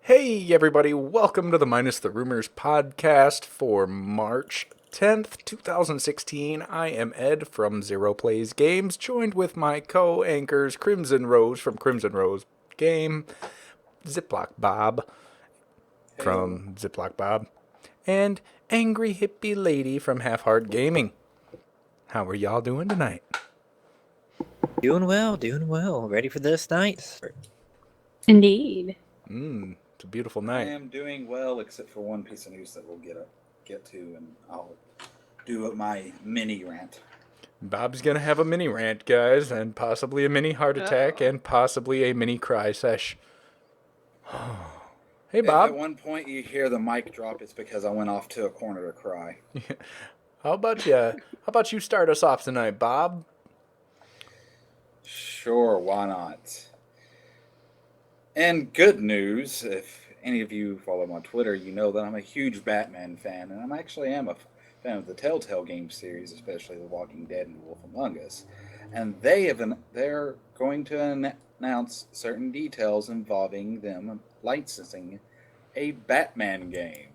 Hey, everybody, welcome to the Minus the Rumors podcast for March 10th, 2016. I am Ed from Zero Plays Games, joined with my co anchors Crimson Rose from Crimson Rose Game, Ziploc Bob Heyo. from Ziploc Bob, and Angry Hippie Lady from Half Heart Gaming. How are y'all doing tonight? Doing well, doing well. Ready for this night? Indeed. It's a beautiful I night. am doing well, except for one piece of news that we'll get to, and I'll do my mini rant. Bob's gonna have a mini rant, guys, and possibly a mini heart attack, Uh-oh. and possibly a mini cry sesh. Hey, If Bob. at one point you hear the mic drop, it's because I went off to a corner to cry. How about you? How about you start us off tonight, Bob? Sure, why not? And good news, if any of you follow me on Twitter, you know that I'm a huge Batman fan, and I actually am a fan of the Telltale game series, especially The Walking Dead and Wolf Among Us. And they're going to announce certain details involving them licensing a Batman game.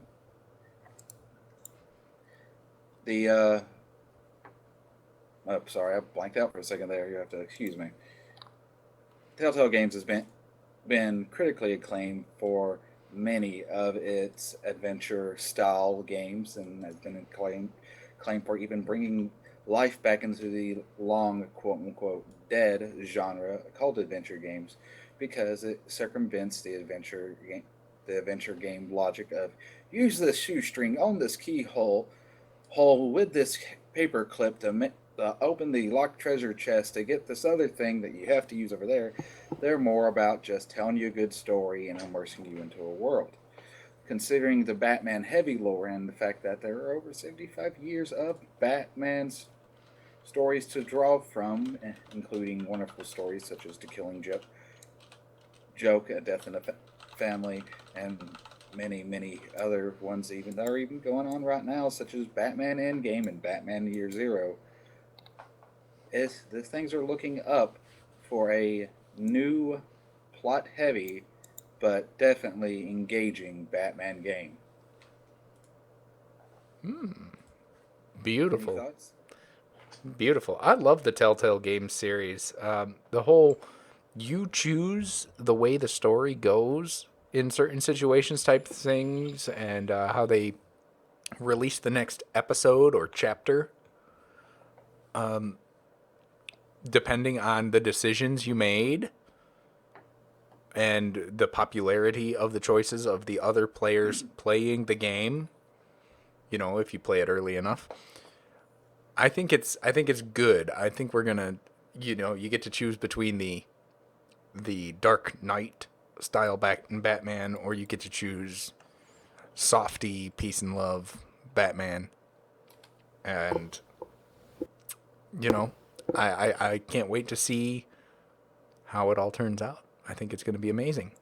The oh, sorry, I blanked out for a second there. You have to excuse me. Telltale Games has been critically acclaimed for many of its adventure style games and has been acclaimed for even bringing life back into the long quote unquote dead genre called adventure games because it circumvents the adventure game logic of use this shoestring on this hole with this paper clip to open the locked treasure chest to get this other thing that you have to use over there. They're more about just telling you a good story and immersing you into a world. Considering the Batman heavy lore and the fact that there are over 75 years of Batman's stories to draw from, including wonderful stories such as The Killing Joke, A Death in the Family, and many other ones even that are even going on right now, such as Batman Endgame and Batman Year Zero. The things are looking up for a new, plot heavy, but definitely engaging Batman game. Any Beautiful. thoughts? Beautiful. I love the Telltale Games series. The whole you choose the way the story goes in certain situations type things, and how they release the next episode or chapter depending on the decisions you made and the popularity of the choices of the other players playing the game. You know, if you play it early enough. I think it's good. I think we're gonna, you get to choose between the Dark Knight style Batman, or you get to choose softy peace and love Batman, and you know, I can't wait to see how it all turns out. I think it's gonna be amazing.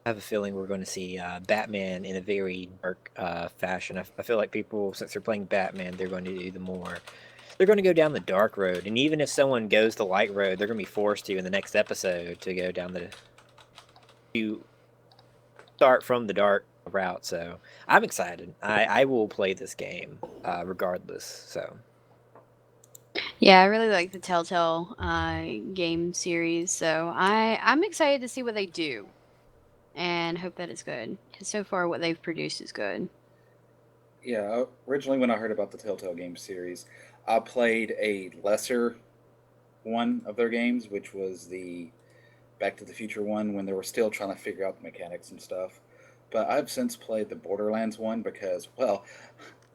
I have a feeling we're going to see Batman in a very dark fashion. I feel like people, since they're playing Batman, they're going to do the more. They're going to go down the dark road, and even if someone goes the light road, they're going to be forced to in the next episode to go down to start from the dark route. So I'm excited. I will play this game regardless. So Yeah, I really like the Telltale game series, so I'm excited to see what they do and hope that it's good. Because so far, what they've produced is good. Yeah, originally when I heard about the Telltale Games series, I played a lesser one of their games, which was the Back to the Future one when they were still trying to figure out the mechanics and stuff. But I've since played the Borderlands one because, well,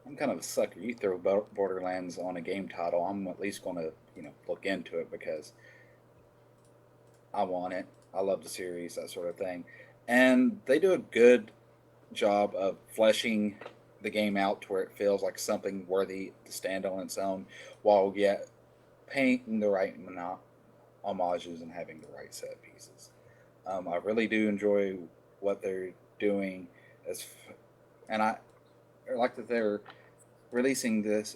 I'm kind of a sucker. You throw Borderlands on a game title, I'm at least going to, look into it because I want it. I love the series, that sort of thing. And they do a good job of fleshing the game out to where it feels like something worthy to stand on its own while yet painting the right homages and having the right set pieces. I really do enjoy what they're doing, and I like that they're releasing this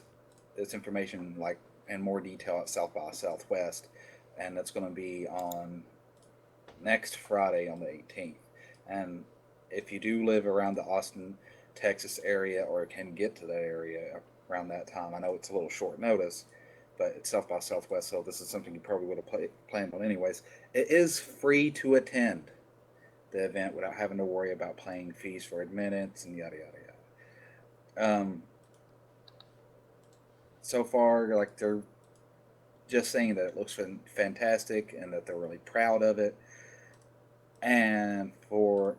information like in more detail at South by Southwest, and that's going to be on next Friday on the 18th. And if you do live around the Austin, Texas area, or can get to that area around that time, I know it's a little short notice, but it's South by Southwest, so this is something you probably would have planned on anyways. It is free to attend the event without having to worry about paying fees for admittance and yada yada yada. So far, like they're just saying that it looks fantastic and that they're really proud of it, and for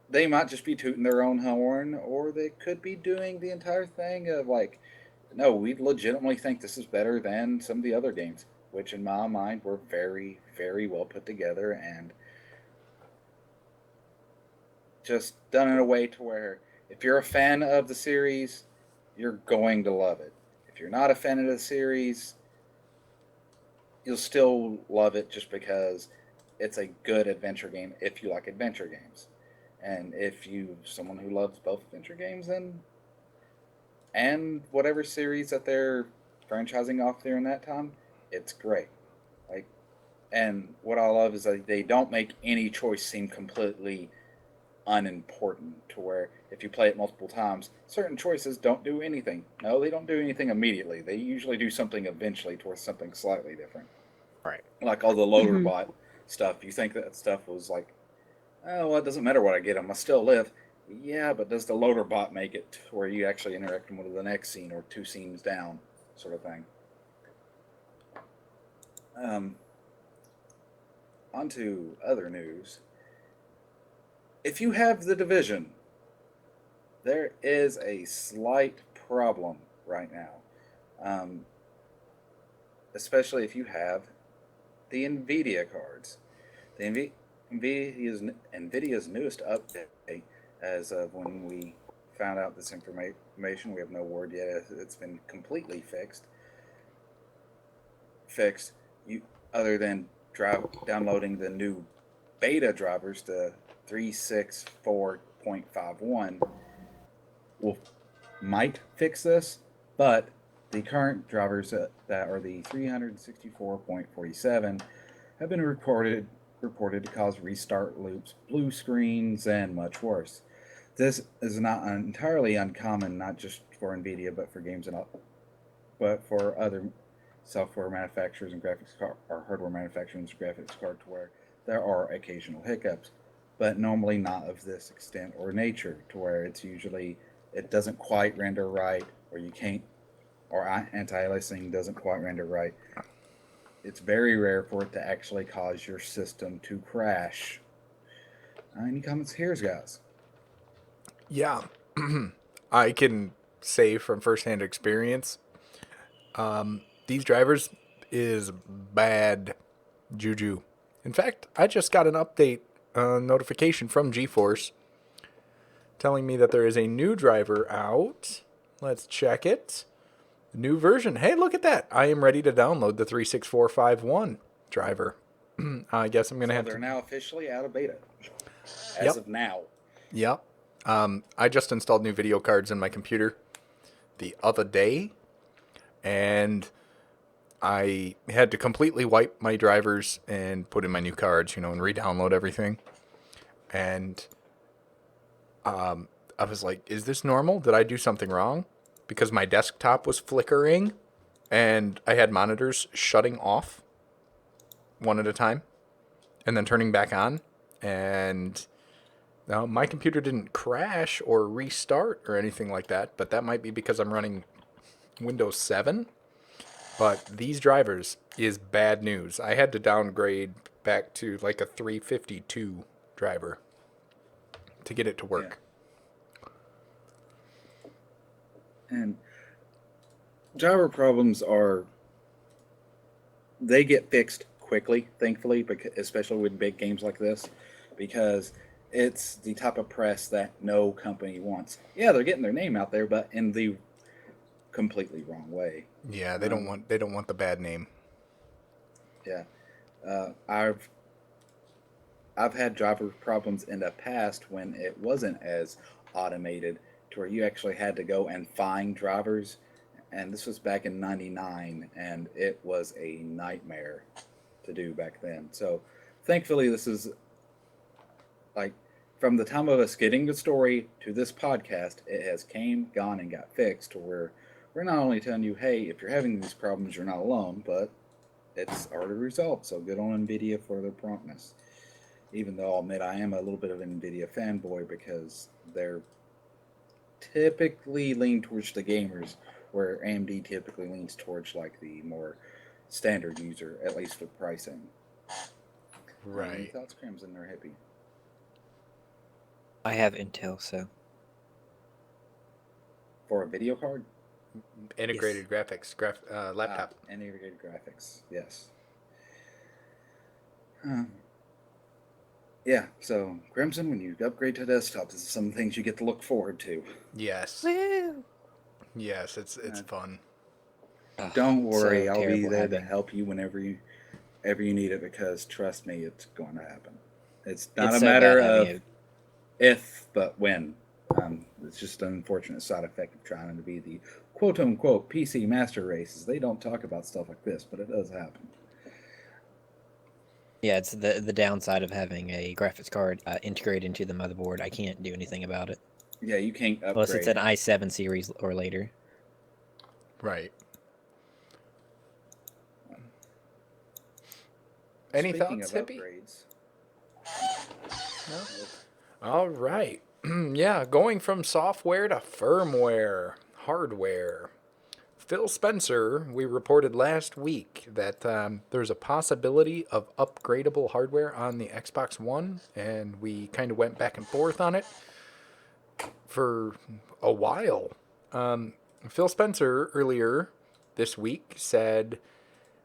they might just be tooting their own horn, or they could be doing the entire thing of like, no, we legitimately think this is better than some of the other games, which in my mind were very, very well put together and just done in a way to where if you're a fan of the series, you're going to love it. If you're not a fan of the series, you'll still love it just because it's a good adventure game if you like adventure games. And if you someone who loves both adventure games and whatever series that they're franchising off there in that time, it's great. Like, and what I love is that they don't make any choice seem completely unimportant to where if you play it multiple times, certain choices don't do anything. No, they don't do anything immediately. They usually do something eventually towards something slightly different. Right. Like all the loader bot stuff. You think that stuff was like, oh, well, it doesn't matter what I get them. I still live. Yeah, but does the loader bot make it to where you actually interact with the next scene or two scenes down, sort of thing? On to other news. If you have the Division, there is a slight problem right now, especially if you have the NVIDIA cards. The NVIDIA's newest update, as of when we found out this information, we have no word yet. It's been completely fixed. You other than downloading the new beta drivers, the 364.51, might fix this, but the current drivers that are the 364.47 have been reported to cause restart loops, blue screens, and much worse. This is not entirely uncommon, not just for NVIDIA, but for games but for other software manufacturers and or hardware manufacturers and graphics cards, where there are occasional hiccups, but normally not of this extent or nature, to where it's usually it doesn't quite render right, or you can't, or anti-aliasing doesn't quite render right. It's very rare for it to actually cause your system to crash. Any comments here, guys? Yeah. I can say from firsthand experience, these drivers is bad juju. In fact, I just got an update notification from GeForce telling me that there is a new driver out. Let's check it. New version. Hey, look at that. I am ready to download the 36451 driver. I guess I'm going to have to... They're now officially out of beta. As of now. Yep. I just installed new video cards in my computer the other day, and I had to completely wipe my drivers and put in my new cards, and re-download everything. And I was like, is this normal? Did I do something wrong? Because my desktop was flickering and I had monitors shutting off one at a time and then turning back on. And now my computer didn't crash or restart or anything like that, but that might be because I'm running Windows 7. But these drivers is bad news. I had to downgrade back to like a 352 driver to get it to work. Yeah. And driver problems they get fixed quickly, thankfully, especially with big games like this, because it's the type of press that no company wants. Yeah, they're getting their name out there, but in the completely wrong way. Yeah, they don't want the bad name. Yeah. I've had driver problems in the past when it wasn't as automated, to where you actually had to go and find drivers, and this was back in '99, and it was a nightmare to do back then. So thankfully this is like from the time of us getting the story to this podcast, it has came, gone, and got fixed to where we're not only telling you, hey, if you're having these problems, you're not alone, but it's already resolved. So good on NVIDIA for their promptness. Even though I'll admit I am a little bit of an NVIDIA fanboy because they're typically lean towards the gamers, where AMD typically leans towards like the more standard user, at least with pricing. Any Right. thoughts, Crimson or Hippie? I have Intel, so For a video card? Integrated graphics, laptop. Integrated graphics, yes. Yeah, so Crimson, when you upgrade to desktop, this is some things you get to look forward to. Yes. woo! Yes, it's fun. Ugh, Don't so worry, I'll be terrible there to having- help you whenever you need it, because trust me, it's going to happen. It's not It's a so matter bad of having if, but when. It's just an unfortunate side effect of trying to be the quote unquote PC master races. They don't talk about stuff like this, but it does happen. Yeah, it's the downside of having a graphics card integrated into the motherboard. I can't do anything about it Yeah, you can't upgrade. unless it's an i7 series or later. Right. Any Speaking thoughts, of Hippie? upgrades, No? All right. Yeah, going from software to firmware, hardware. Phil Spencer, we reported last week that there's a possibility of upgradable hardware on the Xbox One, and we kind of went back and forth on it for a while. Phil Spencer earlier this week said,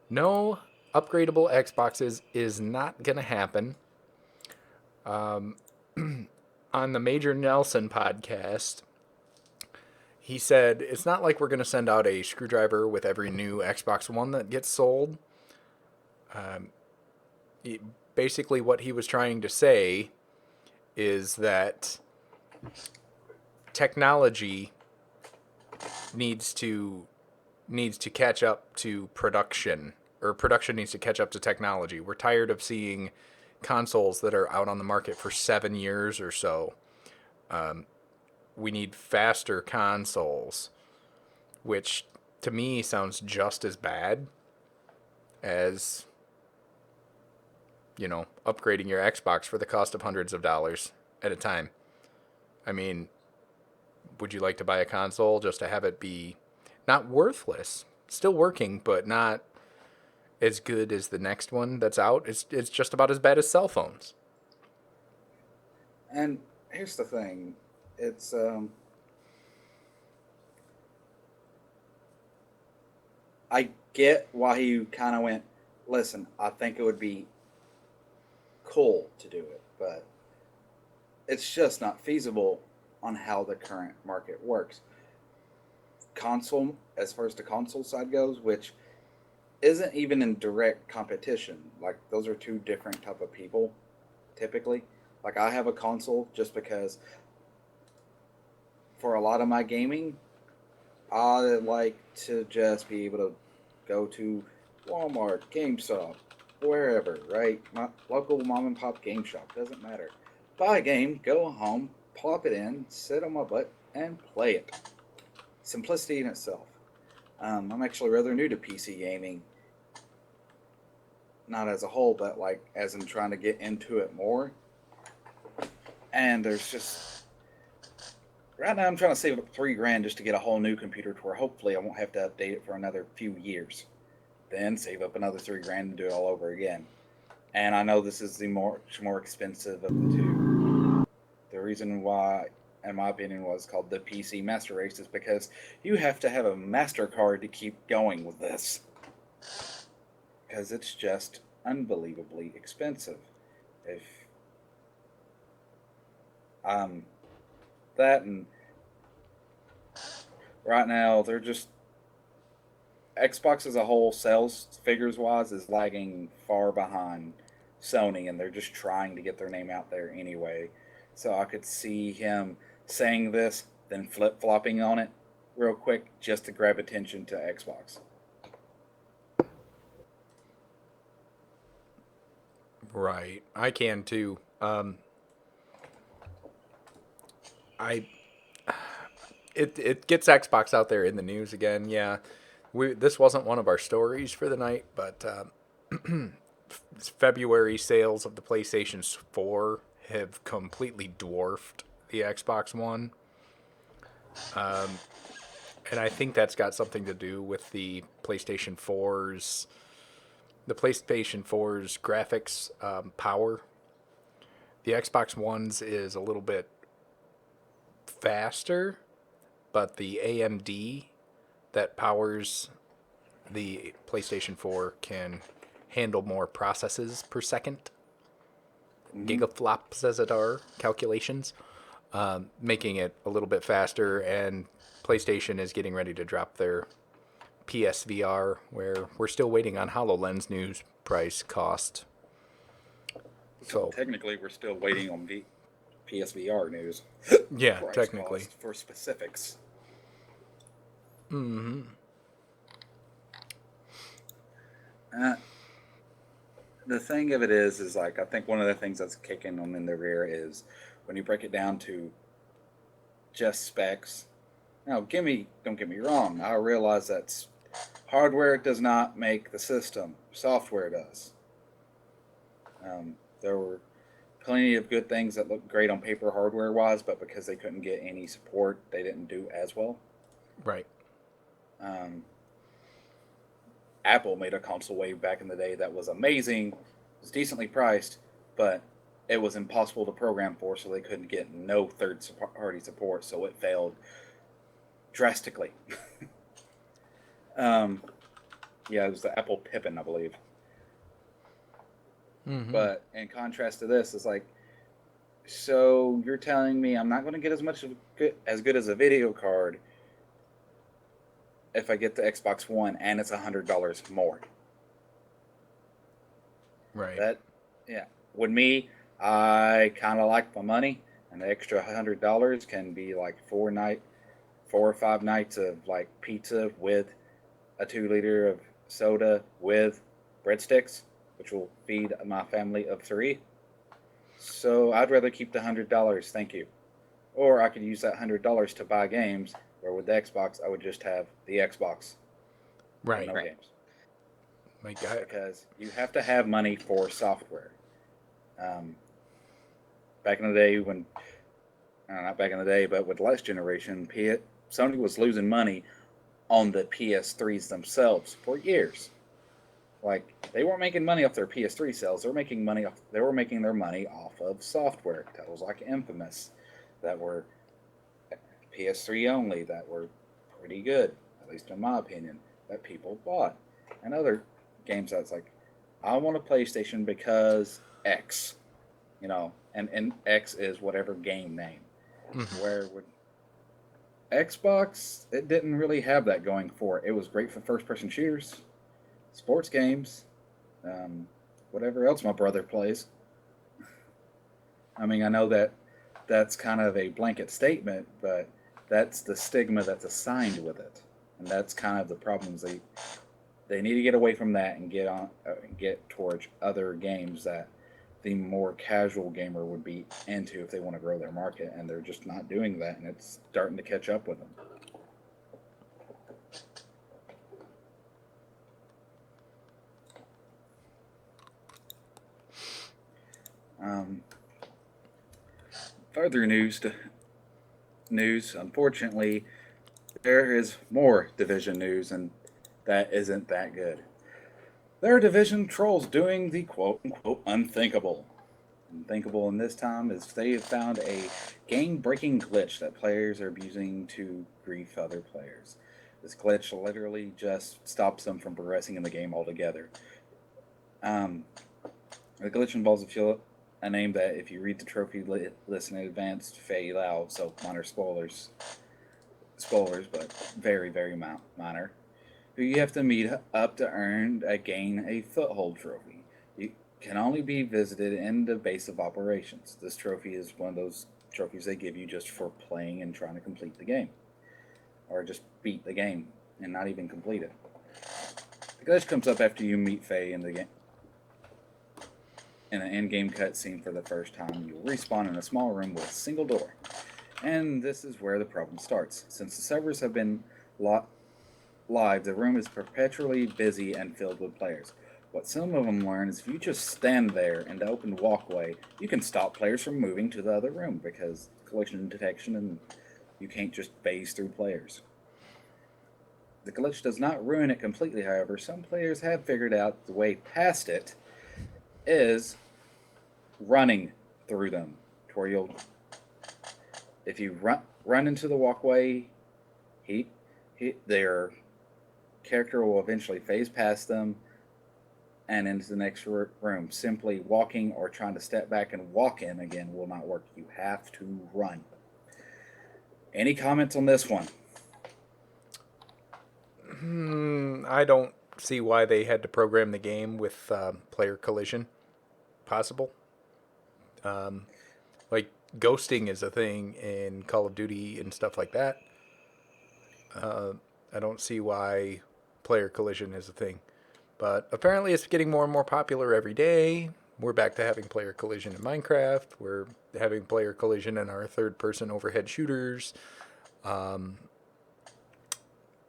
no, upgradable Xboxes is not going to happen. On the Major Nelson podcast, he said, it's not like we're going to send out a screwdriver with every new Xbox One that gets sold. Basically, what he was trying to say is that technology needs to catch up to production, or production needs to catch up to technology. We're tired of seeing consoles that are out on the market for 7 years or so. We need faster consoles, which to me sounds just as bad as, upgrading your Xbox for the cost of hundreds of dollars at a time. I mean, would you like to buy a console just to have it be not worthless, still working, but not as good as the next one that's out? It's just about as bad as cell phones. and here's the thing, it's I get why he kind of went, listen, I think it would be cool to do it, but it's just not feasible on how the current market works. Console, as far as the console side goes, which isn't even in direct competition. Like, those are two different type of people, typically. Like, I have a console just because for a lot of my gaming, I like to just be able to go to Walmart, GameStop, wherever, right? My local mom and pop game shop, doesn't matter. Buy a game, go home, plop it in, sit on my butt, and play it. Simplicity in itself. I'm actually rather new to PC gaming. Not as a whole, but like as in trying to get into it more. And there's just right now I'm trying to save up $3,000 just to get a whole new computer to where hopefully I won't have to update it for another few years. Then save up another $3,000 and do it all over again. And I know this is the much more expensive of the two. The reason why, in my opinion, was called the PC Master Race is because you have to have a MasterCard to keep going with this. Because it's just unbelievably expensive. If that, and right now they're just Xbox as a whole, sales figures wise, is lagging far behind Sony, and they're just trying to get their name out there anyway. So I could see him saying this, then flip flopping on it real quick just to grab attention to Xbox. Right. I can too. I it gets Xbox out there in the news again. Yeah, this wasn't one of our stories for the night, but February sales of the PlayStation 4 have completely dwarfed the Xbox One. And I think that's got something to do with the PlayStation 4's graphics power. The Xbox One's is a little bit faster, but the AMD that powers the PlayStation 4 can handle more processes per second, gigaflops as it are, calculations, making it a little bit faster. And PlayStation is getting ready to drop their PSVR, where we're still waiting on HoloLens news, price, cost. So technically, we're still waiting on PSVR news. Yeah, Price, technically. cost for specifics. Mm-hmm. The thing of it is like, I think one of the things that's kicking them in the rear is when you break it down to just specs. Now, don't get me wrong. I realize that hardware does not make the system. Software does. There were plenty of good things that looked great on paper hardware-wise, but because they couldn't get any support, they didn't do as well. Right. Apple made a console way back in the day that was amazing, was decently priced, but it was impossible to program for, so they couldn't get no third-party support, so it failed drastically. Yeah, it was the Apple Pippin, I believe. Mm-hmm. But in contrast to this, it's like, so you're telling me I'm not going to get as good as a video card if I get the Xbox One and it's $100 more. Right. Yeah. With me, I kind of like my money, and the extra $100 can be like 4 or 5 nights of like pizza with a 2-liter of soda with breadsticks, which will feed my family of 3. So I'd rather keep the $100, thank you. Or I could use that $100 to buy games, where with the Xbox, I would just have the Xbox. Right. No Right. games. My God. Because you have to have money for software. Back in the day when, not back in the day, but with last generation, Sony was losing money on the PS3s themselves for years. Like, they weren't making money off their PS3 sales. They were making their money off of software titles like Infamous that were PS3 only, that were pretty good, at least in my opinion, that people bought. And other games that's like, I want a PlayStation because X, and X is whatever game name. Mm-hmm. Where with Xbox, it didn't really have that going for it. It was great for first-person shooters, sports games, whatever else my brother plays. I mean, I know that's kind of a blanket statement, but that's the stigma that's assigned with it, and that's kind of the problems. They need to get away from that and get towards other games that the more casual gamer would be into if they want to grow their market, and they're just not doing that, and it's starting to catch up with them. Further news, unfortunately, there is more Division news, and that isn't that good. There are Division trolls doing the quote-unquote unthinkable. Unthinkable in this time is they have found a game-breaking glitch that players are using to grief other players. This glitch literally just stops them from progressing in the game altogether. The glitch involves a name that, if you read the trophy list in advance, fade out, so minor spoilers, but very, very minor, who you have to meet up to gain a foothold trophy. You can only be visited in the base of operations. This trophy is one of those trophies they give you just for playing and trying to complete the game, or just beat the game and not even complete it. The glitch comes up after you meet Faye in the game. In an in-game cutscene for the first time, you'll respawn in a small room with a single door. And this is where the problem starts. Since the servers have been lo- live, the room is perpetually busy and filled with players. What some of them learn is if you just stand there in the open walkway, you can stop players from moving to the other room because collision detection and you can't just phase through players. The glitch does not ruin it completely, however. Some players have figured out the way past it is running through them. To where you'll, if you run into the walkway, their character will eventually phase past them and into the next room. Simply walking or trying to step back and walk in again will not work. You have to run. Any comments on this one? I don't see why they had to program the game with player collision possible. Like ghosting is a thing in Call of Duty and stuff like that. I don't see why player collision is a thing. But apparently it's getting more and more popular every day. We're back to having player collision in Minecraft. We're having player collision in our third-person overhead shooters.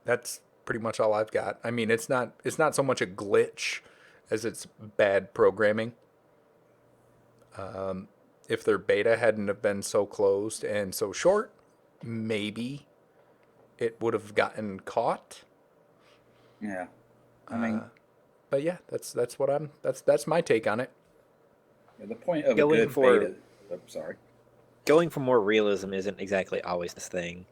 That's pretty much all I've got. I mean, it's not so much a glitch as it's bad programming. If their beta hadn't have been so closed and so short, maybe it would have gotten caught. Yeah. I mean, But yeah, that's my take on it. the point of Going a good for- beta. Oh, sorry. Going for more realism isn't exactly always this thing.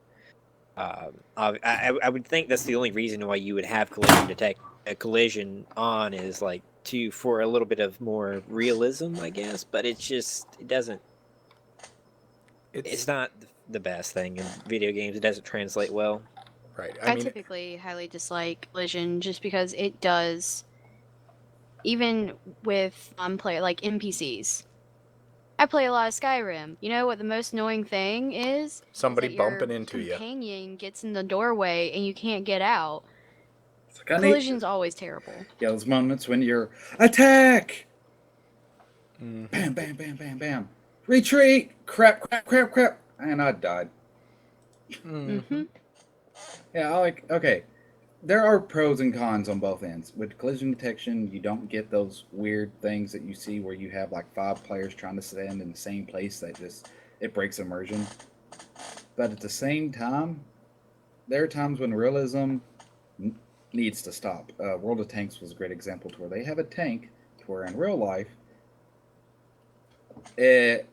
I would think that's the only reason why you would have collision on is like for a little bit of more realism, I guess. But it doesn't. It's not the best thing in video games. It doesn't translate well. Right. I typically highly dislike collision just because it does, even with player like NPCs. I play a lot of Skyrim. You know what the most annoying thing is? Somebody Is that bumping your into you. companion gets in the doorway and you can't get out. It's like, Collision's always terrible. Yeah, those moments when you're attack! Bam, bam, bam, bam, bam. Retreat! Crap, crap, crap, crap. And I died. Mm-hmm. Yeah, okay. There are pros and cons on both ends. With collision detection, you don't get those weird things that you see where you have like 5 players trying to stand in the same place that it breaks immersion. But at the same time, there are times when realism needs to stop. World of Tanks was a great example to where they have a tank to where in real life it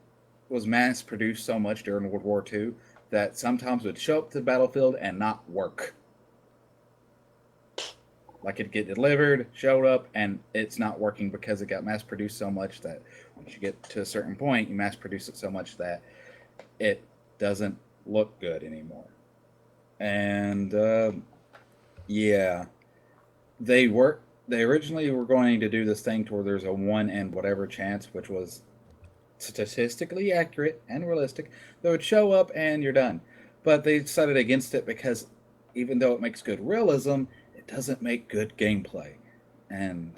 was mass produced so much during World War II that sometimes would show up to the battlefield and not work. Like it'd get delivered, showed up, and it's not working because it got mass produced so much that once you get to a certain point, you mass produce it so much that it doesn't look good anymore. And yeah, they originally were going to do this thing to where there's a 1 in whatever chance, which was statistically accurate and realistic, that would show up and you're done. But they decided against it because even though it makes good realism, it doesn't make good gameplay. And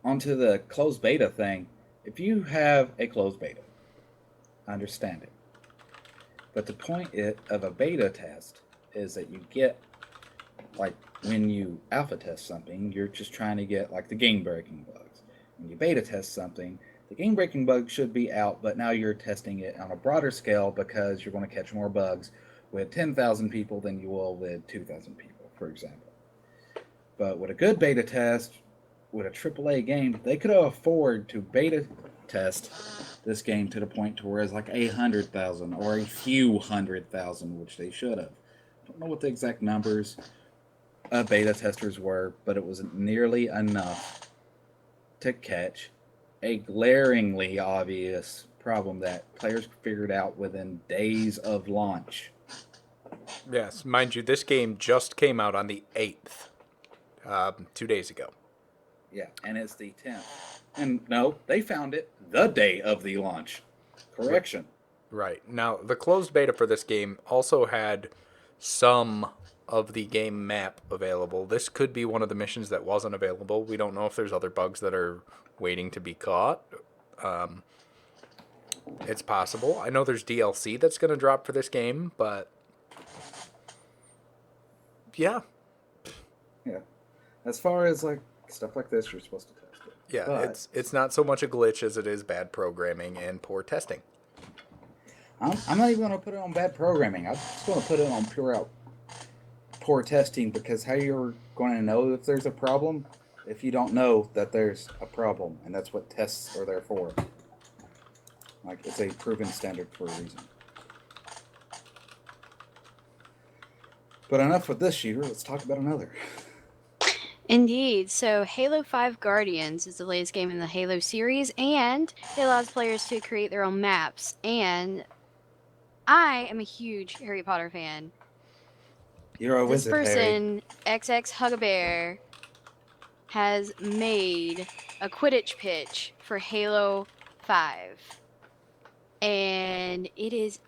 onto the closed beta thing, if you have a closed beta, I understand it. But the point of a beta test is that you get, like when you alpha test something, you're just trying to get like the game breaking bugs. When you beta test something, the game breaking bug should be out, but now you're testing it on a broader scale because you're going to catch more bugs with 10,000 people than you will with 2,000 people, for example. But with a good beta test, with a AAA game, they could afford to beta test this game to the point to where it's like 100,000 or a few 100,000, which they should have. I don't know what the exact numbers of beta testers were, but it wasn't nearly enough to catch a glaringly obvious problem that players figured out within days of launch. Yes, mind you, this game just came out on the 8th, 2 days ago. Yeah, and it's the 10th. And no, they found it the day of the launch. Correction. Right. Now, the closed beta for this game also had some of the game map available. This could be one of the missions that wasn't available. We don't know if there's other bugs that are waiting to be caught. It's possible. I know there's DLC that's going to drop for this game, but yeah, Yeah. As far as like stuff like this, you're supposed to test it. yeah, But it's not so much a glitch as it is bad programming and poor testing. I'm not even going to put it on bad programming. I'm just going to put it on pure out poor testing, because how you're going to know if there's a problem if you don't know that there's a problem, and that's what tests are there for. Like, it's a proven standard for a reason. But enough with this shooter. Let's talk about another. Indeed. So, Halo 5 Guardians is the latest game in the Halo series, and it allows players to create their own maps. And I am a huge Harry Potter fan. You're a This wizard, Harry. person, XX Hugabear, has made a Quidditch pitch for Halo 5. And it is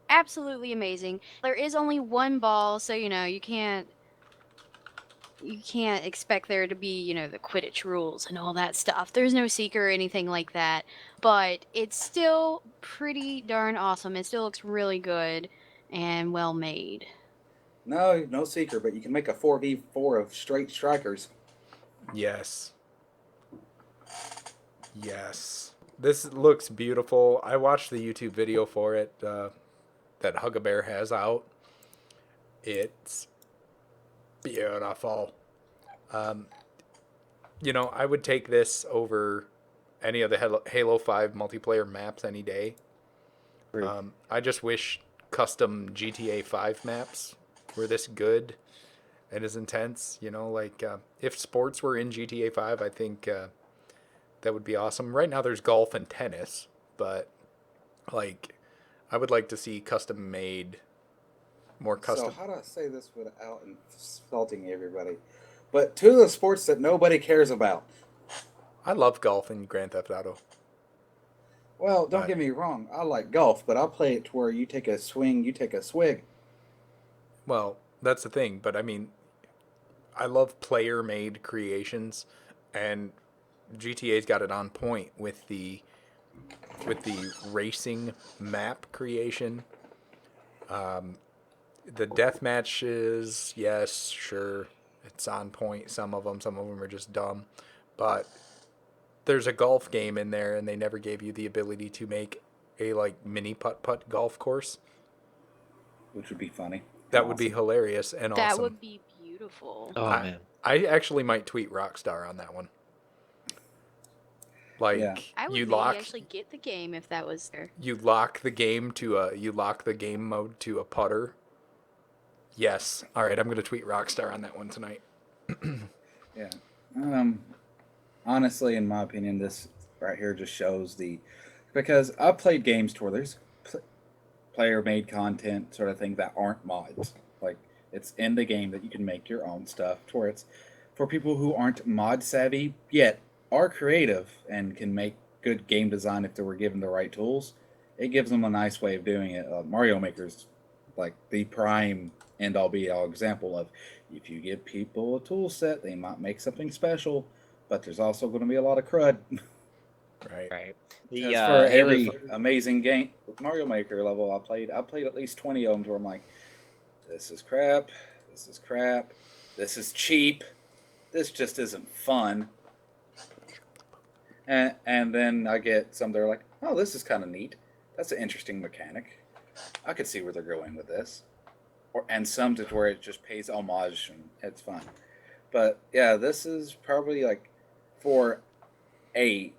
absolutely amazing. There is only one ball, so you can't expect there to be, the Quidditch rules and all that stuff. There's no seeker or anything like that, but it's still pretty darn awesome. It still looks really good and well made. No seeker, but you can make a 4v4 of straight strikers. Yes. Yes. This looks beautiful. I watched the YouTube video for it that Hugabear has out. It's beautiful. I would take this over any of the Halo 5 multiplayer maps any day. I just wish custom GTA 5 maps were this good and as intense. If sports were in GTA 5, I think that would be awesome. Right now there's golf and tennis, but I would like to see custom made, more custom. So how do I say this without insulting everybody? But two of the sports that nobody cares about. I love golf in Grand Theft Auto. Well, don't get me wrong. I like golf, but I'll play it to where you take a swing, you take a swig. Well, that's the thing, but I mean, I love player-made creations, and GTA's got it on point with the racing map creation. The death matches, yes, sure, it's on point. Some of them are just dumb, but there's a golf game in there, and they never gave you the ability to make a mini putt golf course. Which would be funny. That would be hilarious and awesome. That would be beautiful. Oh, man. I actually might tweet Rockstar on that one. Yeah. I would actually get the game if that was there. You lock the game mode to a putter. Yes. All right, I'm going to tweet Rockstar on that one tonight. Yeah. Honestly, in my opinion, this right here just shows because I've played games to where there's player-made content sort of thing that aren't mods. Like, it's in the game that you can make your own stuff to where it's for people who aren't mod savvy yet are creative and can make good game design if they were given the right tools. It gives them a nice way of doing it. Mario Maker's like the prime end-all be-all example of if you give people a tool set, they might make something special, but there's also going to be a lot of crud. Right. For every amazing game Mario Maker level I played at least 20 of them where I'm like, this is crap, this is cheap, this just isn't fun. And then I get some that are like, oh, this is kind of neat. That's an interesting mechanic. I could see where they're going with this. And some to where it just pays homage and it's fun. But yeah, this is probably for a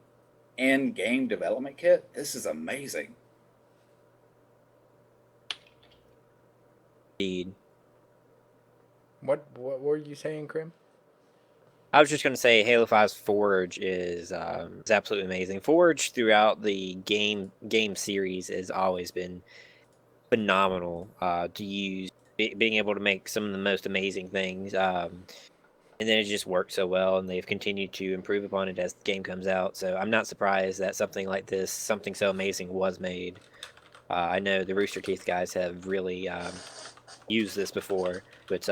in-game development kit, this is amazing. Indeed. What were you saying, Krim? I was just going to say Halo 5's Forge is absolutely amazing. Forge throughout the game series has always been phenomenal to use, being able to make some of the most amazing things. And then it just worked so well, and they've continued to improve upon it as the game comes out. So I'm not surprised that something like this, something so amazing, was made. I know the Rooster Teeth guys have really used this before, but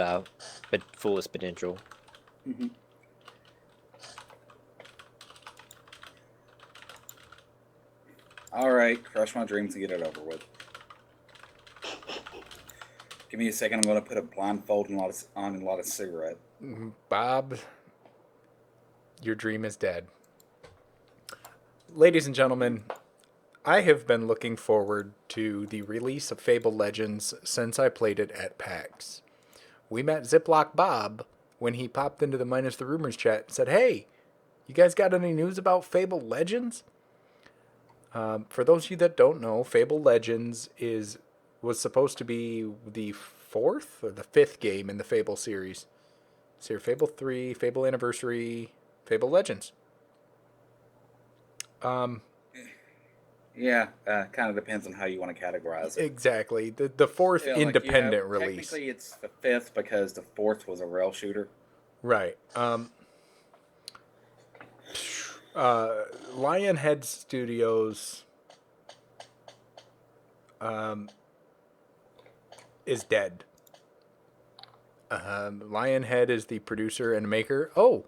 fullest potential. Mm-hmm. All right, crush my dreams and get it over with. Give me a second. I'm going to put a blindfold and on a lot of cigarette. Bob, your dream is dead. Ladies and gentlemen, I have been looking forward to the release of Fable Legends since I played it at PAX. We met Ziploc Bob when he popped into the Minus the Rumors chat and said, "Hey, you guys got any news about Fable Legends?" For those of you that don't know, Fable Legends was supposed to be the fourth or the fifth game in the Fable series. So here, Fable 3, Fable Anniversary, Fable Legends. Yeah, kind of depends on how you want to categorize it. Exactly. The fourth Yeah, like independent release. Technically, it's the fifth because the fourth was a rail shooter. Right. Lionhead Studios is dead. Lionhead is the producer and maker. Oh,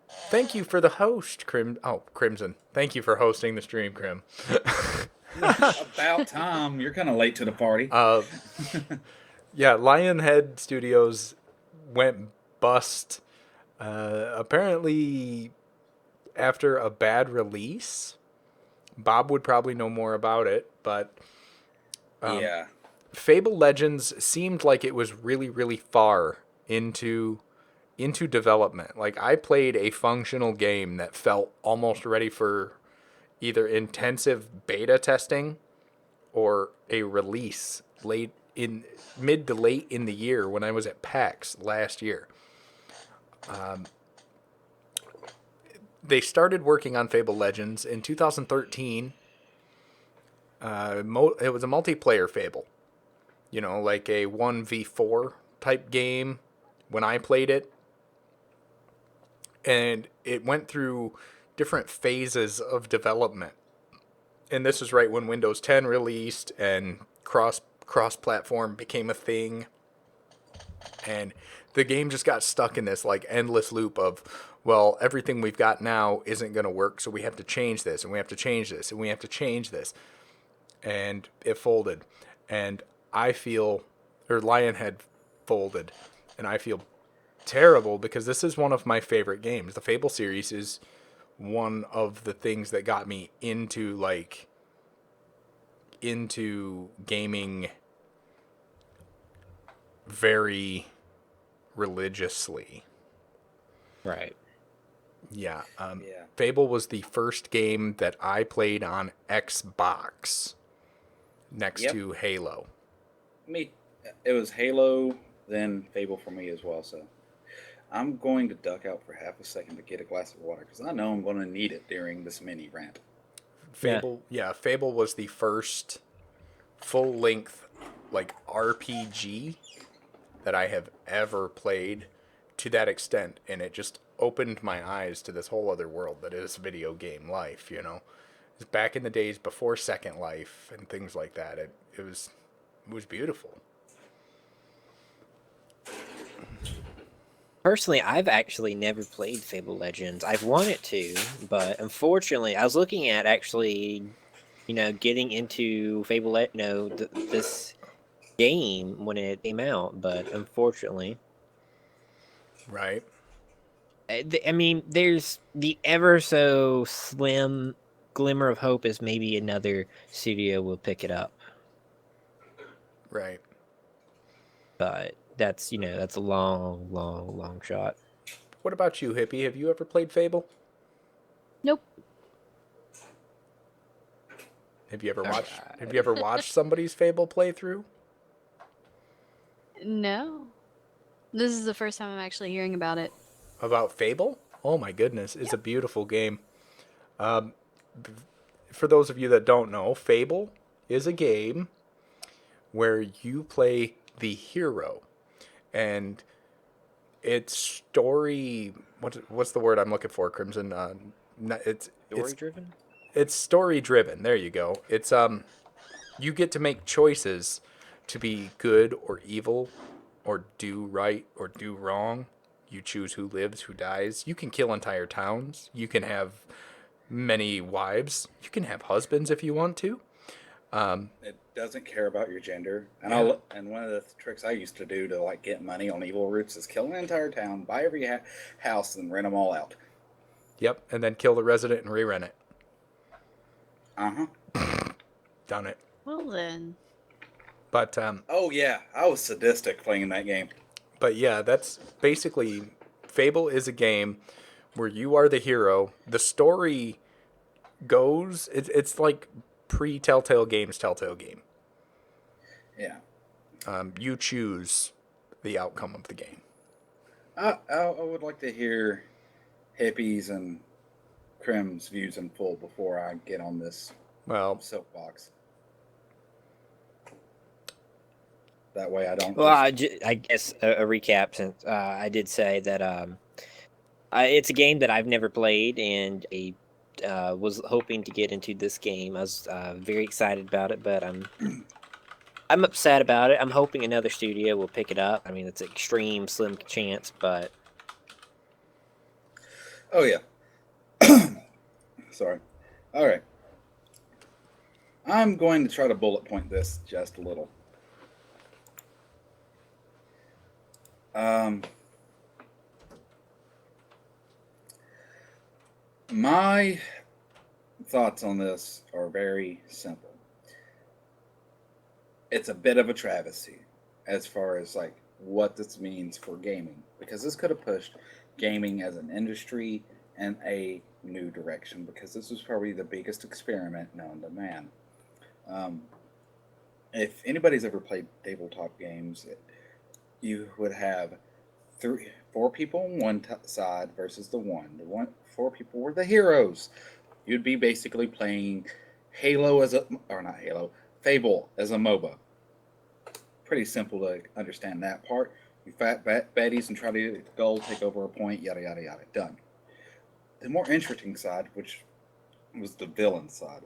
thank you for the host, Crimson. Thank you for hosting the stream, Crim. About time. You're kind of late to the party. Yeah, Lionhead Studios went bust. Apparently, after a bad release. Bob would probably know more about it, but yeah. Fable Legends seemed like it was really, really far into development. Like, I played a functional game that felt almost ready for either intensive beta testing or a release mid to late in the year when I was at PAX last year. They started working on Fable Legends in 2013. It was a multiplayer Fable. You know, like a 1v4 type game when I played it. And it went through different phases of development. And this is right when Windows 10 released and cross-platform became a thing. And the game just got stuck in this like endless loop of, well, everything we've got now isn't going to work, so we have to change this, and we have to change this, and we have to change this. And it folded. And Lionhead folded. And I feel terrible because this is one of my favorite games. The Fable series is one of the things that got me into gaming very religiously. Right. Yeah. Yeah. Fable was the first game that I played on Xbox next to Halo. It was Halo, then Fable for me as well. So I'm going to duck out for half a second to get a glass of water because I know I'm going to need it during this mini rant. Fable was the first full-length like RPG that I have ever played to that extent, and it just opened my eyes to this whole other world that is video game life, you know. It's back in the days before Second Life and things like that. It was beautiful. Personally, I've actually never played Fable Legends. I've wanted to, but unfortunately, I was looking at actually, getting into this game when it came out, but unfortunately, Right. I mean, there's the ever so slim glimmer of hope is maybe another studio will pick it up, Right. but that's a long shot. What about you, Hippie? Have you ever played Fable? Nope. Have you ever watched somebody's Fable playthrough? No. This is the first time I'm actually hearing about it. About Fable? Oh my goodness, it's a beautiful game. For those of you that don't know, Fable is a game where you play the hero, and it's story. What's the word I'm looking for, Crimson? It's Story driven. It's story driven. There you go. It's you get to make choices to be good or evil, or do right or do wrong. You choose who lives, who dies. You can kill entire towns. You can have many wives. You can have husbands if you want to. It doesn't care about your gender. And Yeah. and one of the tricks I used to do to like get money on evil roots is kill an entire town, buy every house, and rent them all out. Yep, and then kill the resident and re-rent it. Uh huh. Done it. Well then. But Oh yeah, I was sadistic playing that game. But yeah, that's basically Fable is a game where you are the hero. The story goes it's like pre Telltale Games Telltale game. Yeah. You choose the outcome of the game. I would like to hear hippies and Crim's views in full before I get on this Well, soapbox. That way I don't. Well, I guess a recap, since I did say that it's a game that I've never played, and I was hoping to get into this game. I was very excited about it, but I'm upset about it. I'm hoping another studio will pick it up. I mean, it's an extreme slim chance, but Oh yeah. Sorry. All right. I'm going to try to bullet point this just a little. My thoughts on this are very simple. It's a bit of a travesty as far as like what this means for gaming, because this could have pushed gaming as an industry in a new direction, because this was probably the biggest experiment known to man. Um, if anybody's ever played tabletop games, you would have four people on one side versus the one. The four people were the heroes. You'd be basically playing Halo as a, or not Halo, Fable as a MOBA. Pretty simple to understand that part. You fight baddies and try to get the goal, take over a point, yada yada yada. Done. The more interesting side, which was the villain side,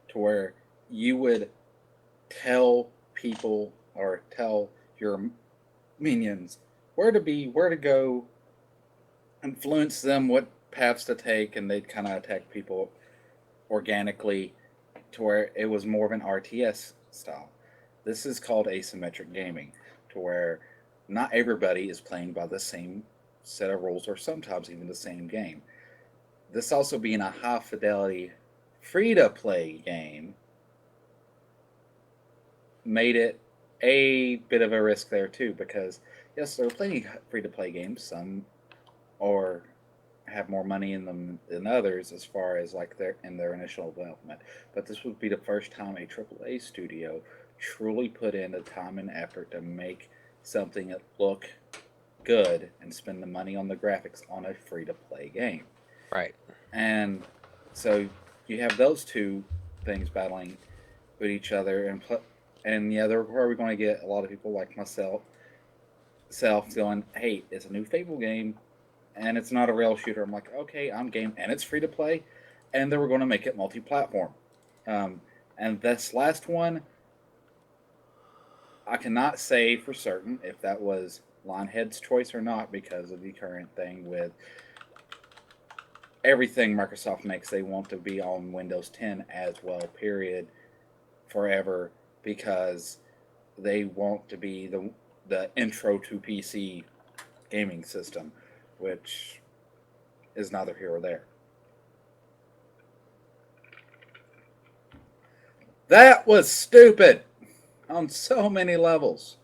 to where you would tell people or tell your minions where to be, where to go, influence them what paths to take, and they'd kind of attack people organically, to where it was more of an RTS style. This is called asymmetric gaming, to where not everybody is playing by the same set of rules, or sometimes even the same game. This also being a high fidelity free to play game made it a bit of a risk there too, because yes, there are plenty of free to play games. Some or have more money in them than others as far as like their initial development. But this would be the first time a AAA studio truly put in the time and effort to make something that look good and spend the money on the graphics on a free to play game. right. And so you have those two things battling with each other, and yeah, they're probably going to get a lot of people like myself going, "Hey, it's a new Fable game, and it's not a rail shooter." I'm like, "Okay, I'm game, and it's free to play," and they were going to make it multi-platform. And this last one, I cannot say for certain if that was Lionhead's choice or not, because of the current thing with everything Microsoft makes. They want to be on Windows 10 as well, period, forever, because they want to be the intro to PC gaming system, which is neither here or there. That was stupid on so many levels.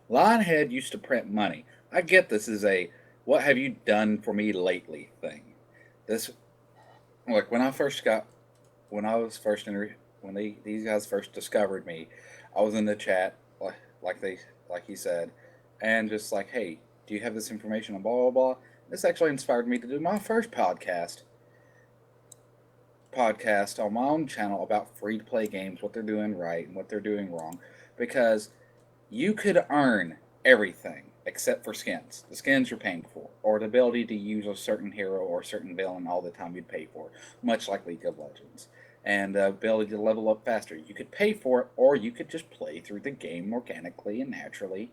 Lionhead used to print money. I get this is a "what have you done for me lately" thing. This, like when I was first in, when these guys first discovered me, I was in the chat like he said, and just like, "Hey, do you have this information on blah blah blah?" This actually inspired me to do my first podcast on my own channel about free to play games, what they're doing right and what they're doing wrong, because you could earn everything except for skins. The skins you're paying for, or the ability to use a certain hero or a certain villain all the time you'd pay for, much like League of Legends. And the ability to level up faster. You could pay for it, or you could just play through the game organically and naturally,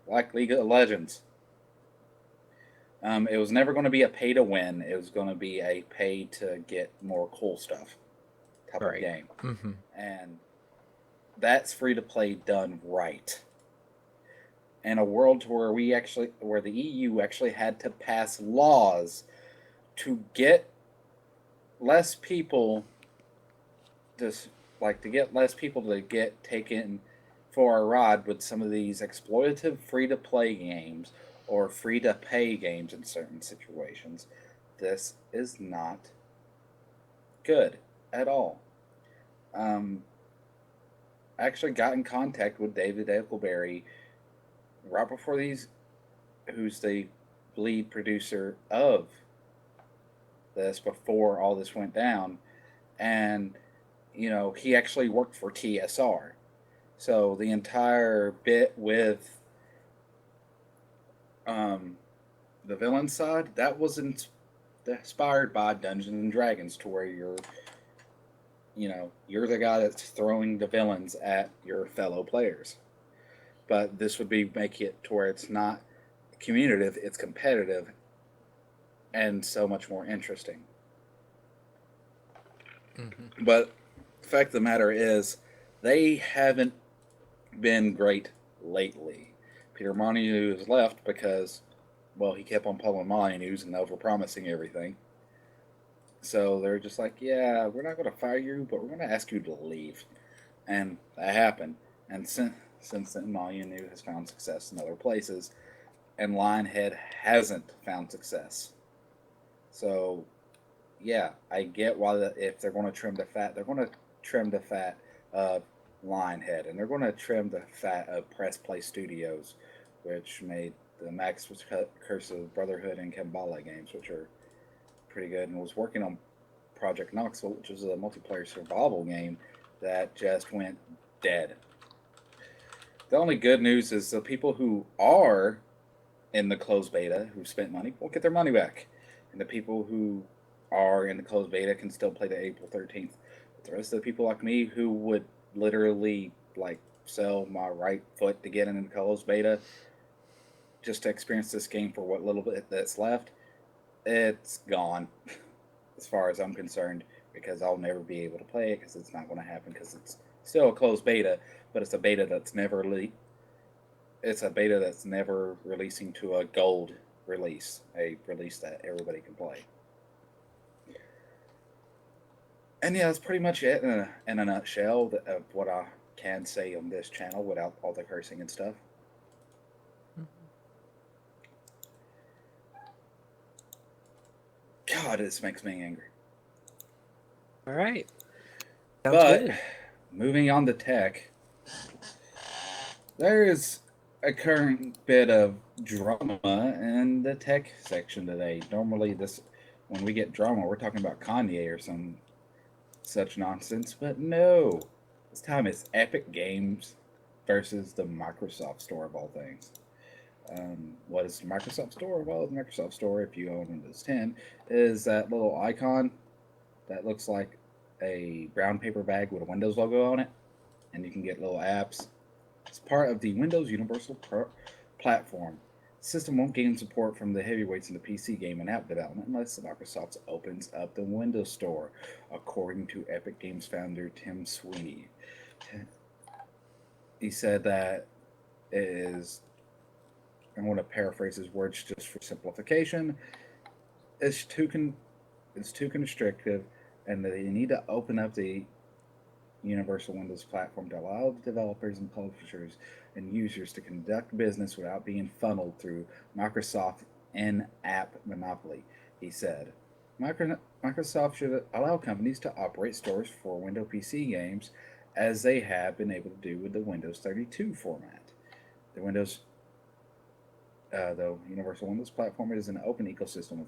like League of Legends. It was never going to be a pay to win. It was going to be a pay to get more cool stuff type of Right. game. Mm-hmm. And that's free to play done right. In a world where where the EU actually had to pass laws to get less people to get less people to get taken for a ride with some of these exploitative free to play games or free to pay games in certain situations. This is not good at all. I actually got in contact with David Eccleberry right before who's the lead producer of this before all this went down, and he actually worked for TSR. So the entire bit with the villain side, that was inspired by Dungeons and Dragons, to where you're the guy that's throwing the villains at your fellow players. But this would make it to where it's not communicative, it's competitive, and so much more interesting. Mm-hmm. But the fact of the matter is, they haven't been great lately. Peter Molyneux has left because, well, he kept on pulling Molyneux and overpromising everything. So they're just like, yeah, we're not going to fire you, but we're going to ask you to leave. And that happened. And since then, Molyneux has found success in other places, and Lionhead hasn't found success. So, yeah, I get why if they're going to trim the fat, they're going to trim the fat of Lionhead, and they're going to trim the fat of Press Play Studios, which made the Max Curse of Brotherhood and Kambala games, which are pretty good, and was working on Project Knoxville, which is a multiplayer survival game that just went dead. The only good news is the people who are in the closed beta who spent money will get their money back, and the people who are in the closed beta can still play to April 13th. But the rest of the people like me who would literally sell my right foot to get in the closed beta just to experience this game for what little bit that's left, it's gone as far as I'm concerned, because I'll never be able to play it because it's not going to happen, because it's still a closed beta, but it's a beta that's never releasing to a gold release, a release that everybody can play. And yeah, that's pretty much it in a nutshell of what I can say on this channel without all the cursing and stuff. God, this makes me angry. All right. Sounds But good. moving on to tech, there is a current bit of drama in the tech section today. Normally, when we get drama, we're talking about Kanye or some such nonsense, but no. This time it's Epic Games versus the Microsoft Store of all things. What is the Microsoft Store? Well, the Microsoft Store, if you own Windows 10, is that little icon that looks like a brown paper bag with a Windows logo on it, and you can get little apps. It's part of the Windows Universal Platform. The system won't gain support from the heavyweights in the PC game and app development unless Microsoft opens up the Windows Store, according to Epic Games founder Tim Sweeney. He said that it is, I'm going to paraphrase his words just for simplification, it's too constrictive, and they need to open up the Universal Windows platform to allow developers and publishers and users to conduct business without being funneled through Microsoft in-app monopoly, he said. Microsoft should allow companies to operate stores for Windows PC games as they have been able to do with the Windows 32 format. The Universal Windows platform is an open ecosystem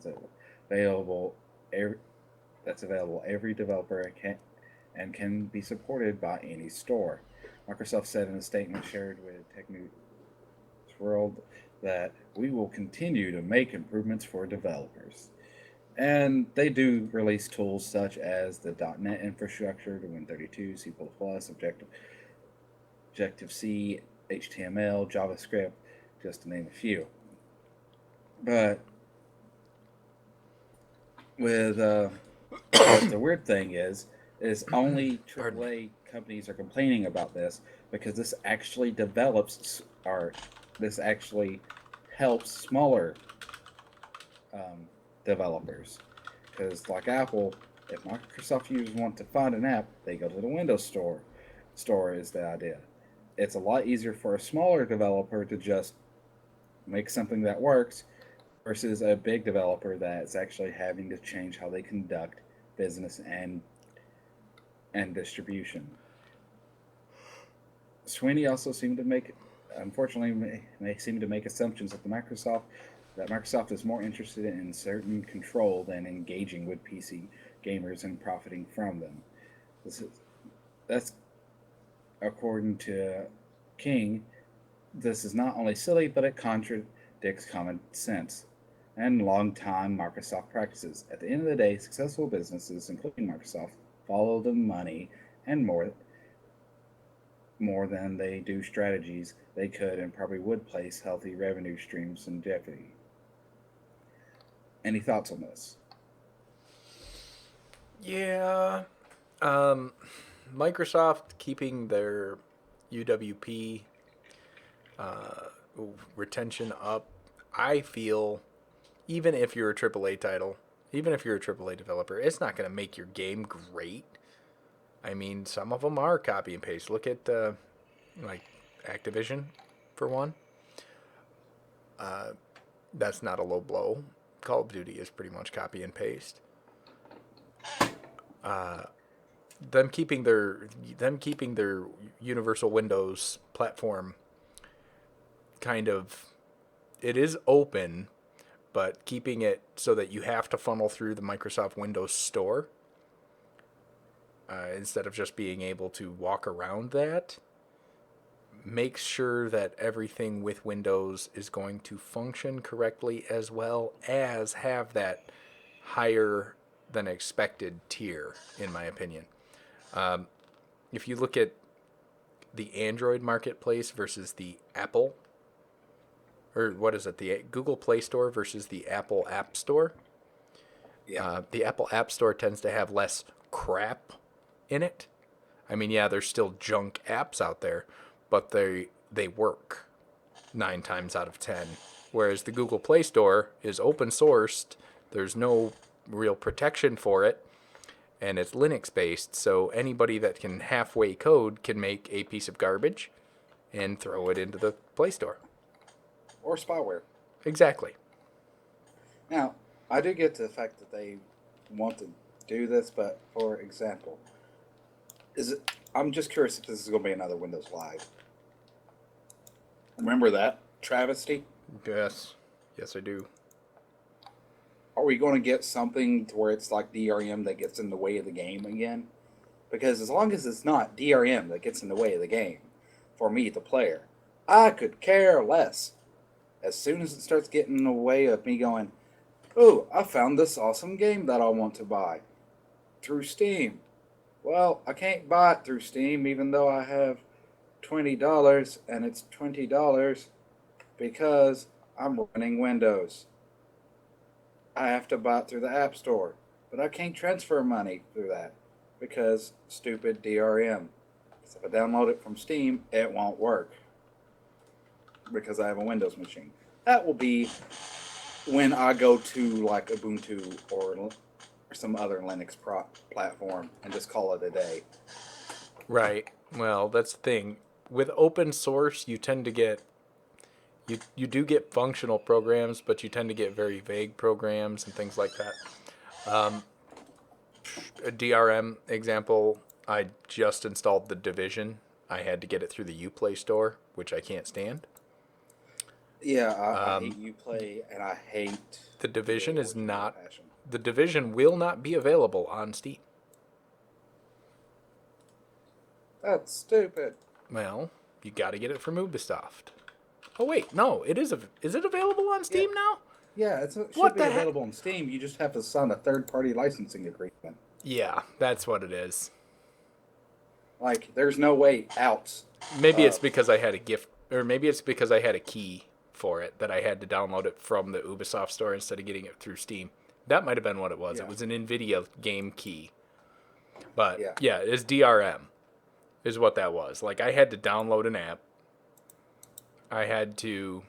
that's available every developer and can be supported by any store. Microsoft said in a statement shared with Tech News World that we will continue to make improvements for developers. And they do release tools such as the .NET infrastructure to Win32, C++, Objective-C, HTML, JavaScript, just to name a few. But with but the weird thing is only Pardon me. AAA companies are complaining about this because this actually develops or this actually helps smaller um, developers. Because like Apple, if Microsoft users want to find an app, they go to the Windows Store. Store is the idea. It's a lot easier for a smaller developer to just make something that works versus a big developer that's actually having to change how they conduct business and distribution. Sweeney also seemed to make, unfortunately, may seem to make assumptions that Microsoft is more interested in certain control than engaging with PC gamers and profiting from them. This is, that's according to King. This is not only silly, but it contradicts common sense and long-time Microsoft practices. At the end of the day, successful businesses, including Microsoft, follow the money and more than they do strategies they could and probably would place healthy revenue streams in jeopardy. Any thoughts on this? Yeah. Microsoft keeping their UWP uh, retention up, I feel, even if you're a AAA title, even if you're a AAA developer, it's not going to make your game great. I mean, some of them are copy and paste. Look at like Activision, for one. That's not a low blow. Call of Duty is pretty much copy and paste. Them keeping their Universal Windows platform kind of, it is open, but keeping it so that you have to funnel through the Microsoft Windows Store instead of just being able to walk around that, makes sure that everything with Windows is going to function correctly, as well as have that higher than expected tier, in my opinion. If you look at the Android marketplace versus the Apple, or what is it, the Google Play Store versus the Apple App Store, the Apple App Store tends to have less crap in it. I mean, yeah, there's still junk apps out there, but they work 9 times out of 10. Whereas the Google Play Store is open sourced, there's no real protection for it, and it's Linux based, so anybody that can halfway code can make a piece of garbage and throw it into the Play Store. Or spyware. Exactly. Now, I do get to the fact that they want to do this, but for example, I'm just curious if this is going to be another Windows Live. Remember that travesty? Yes. Yes, I do. Are we going to get something to where it's like DRM that gets in the way of the game again? Because as long as it's not DRM that gets in the way of the game, for me, the player, I could care less. As soon as it starts getting in the way of me going, oh, I found this awesome game that I want to buy through Steam. Well, I can't buy it through Steam even though I have $20 and it's $20 because I'm running Windows. I have to buy it through the App Store, but I can't transfer money through that because stupid DRM. So if I download it from Steam, it won't work because I have a Windows machine. That will be when I go to like Ubuntu or some other Linux platform and just call it a day. Right. Well, that's the thing. With open source, you tend to get you do get functional programs, but you tend to get very vague programs and things like that. A DRM example, I just installed The Division. I had to get it through the Uplay Store, which I can't stand. Yeah, I hate Uplay and I hate The Division is original not. Passion. The Division will not be available on Steam. That's stupid. Well, you got to get it from Ubisoft. Oh wait, no, it is. Is it available on Steam now? Yeah, it What should be the heck? available on Steam. You just have to sign a third-party licensing agreement. Yeah, that's what it is. Like, there's no way out. Maybe it's because I had a gift, or maybe it's because I had a key for it that I had to download it from the Ubisoft store instead of getting it through Steam. That might have been what it was. Yeah. It was an NVIDIA game key. But Yeah. yeah, it's DRM is what that was. Like, I had to download an app. I had to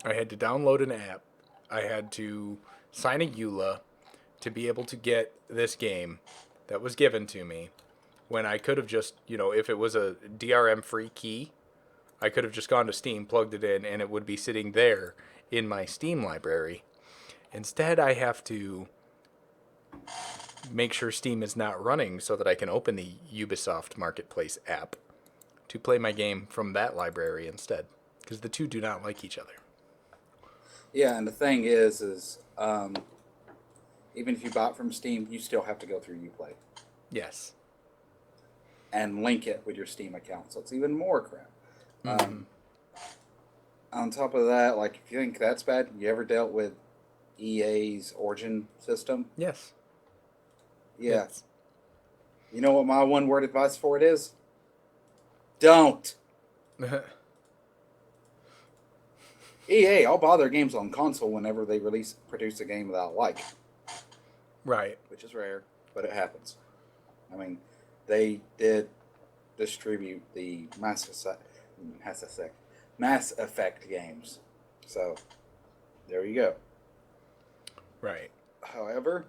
download an app. I had to sign a EULA to be able to get this game that was given to me, when I could have just, if it was a DRM free key, I could have just gone to Steam, plugged it in, and it would be sitting there in my Steam library. Instead, I have to make sure Steam is not running so that I can open the Ubisoft Marketplace app to play my game from that library instead, because the two do not like each other. Yeah, and the thing is even if you buy it from Steam, you still have to go through Uplay Yes. and link it with your Steam account, so it's even more crap. On top of that, like, if you think that's bad, you ever dealt with EA's Origin system? Yes. Yeah. You know what my one word advice for it is? Don't. EA, I'll buy their games on console whenever they produce a game that I like. Right. Which is rare, but it happens. I mean, they did distribute the Mass Effect games. So, there you go. Right. However,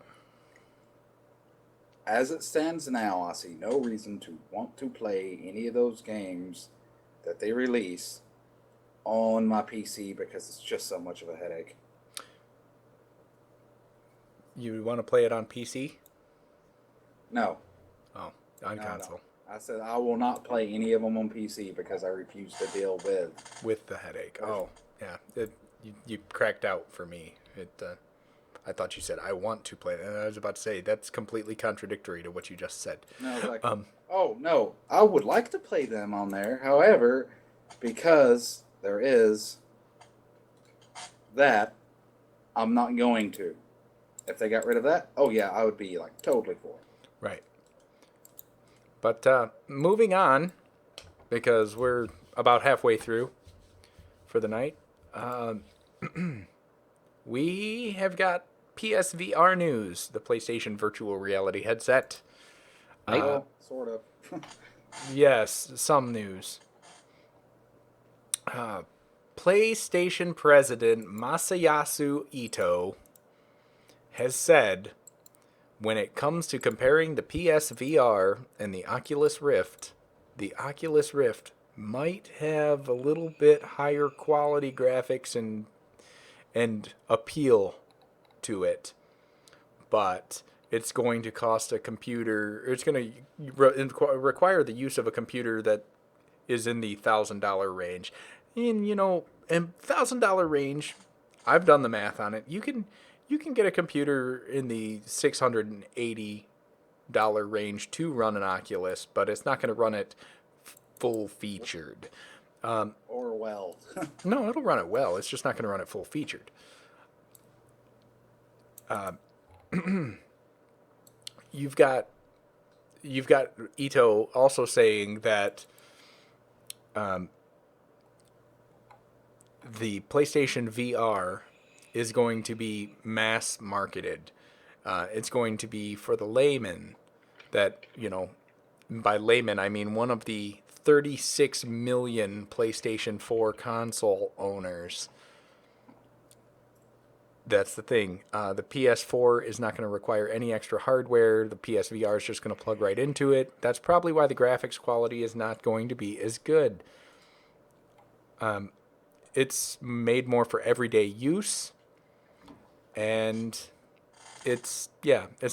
as it stands now, I see no reason to want to play any of those games that they release on my PC because it's just so much of a headache. You want to play it on PC? No. Oh, on console. No. I said I will not play any of them on PC because I refuse to deal with the headache. Oh, yeah. You cracked out for me. I thought you said I want to play it, and I was about to say that's completely contradictory to what you just said. No, like, oh no, I would like to play them on there. However, because there is that, I'm not going to. If they got rid of that, oh yeah, I would be like totally for it. Right. But moving on, because we're about halfway through for the night, we have got PSVR news, the PlayStation Virtual Reality headset. Sort of. Yes, some news. PlayStation President Masayasu Ito has said, when it comes to comparing the PSVR and the Oculus Rift might have a little bit higher quality graphics and appeal to it, but it's going to cost a computer. It's going to require the use of a computer that is in the $1,000 range. And $1,000 range, I've done the math on it. You can get a computer in the $680 range to run an Oculus, but it's not going to run it full featured. Or well. No, it'll run it well. It's just not going to run it full featured. You've got Ito also saying that the PlayStation VR is going to be mass marketed. It's going to be for the layman. That, by layman I mean one of the 36 million PlayStation 4 console owners. That's the thing. The PS4 is not going to require any extra hardware. The PSVR is just going to plug right into it. That's probably why the graphics quality is not going to be as good. It's made more for everyday use. And it's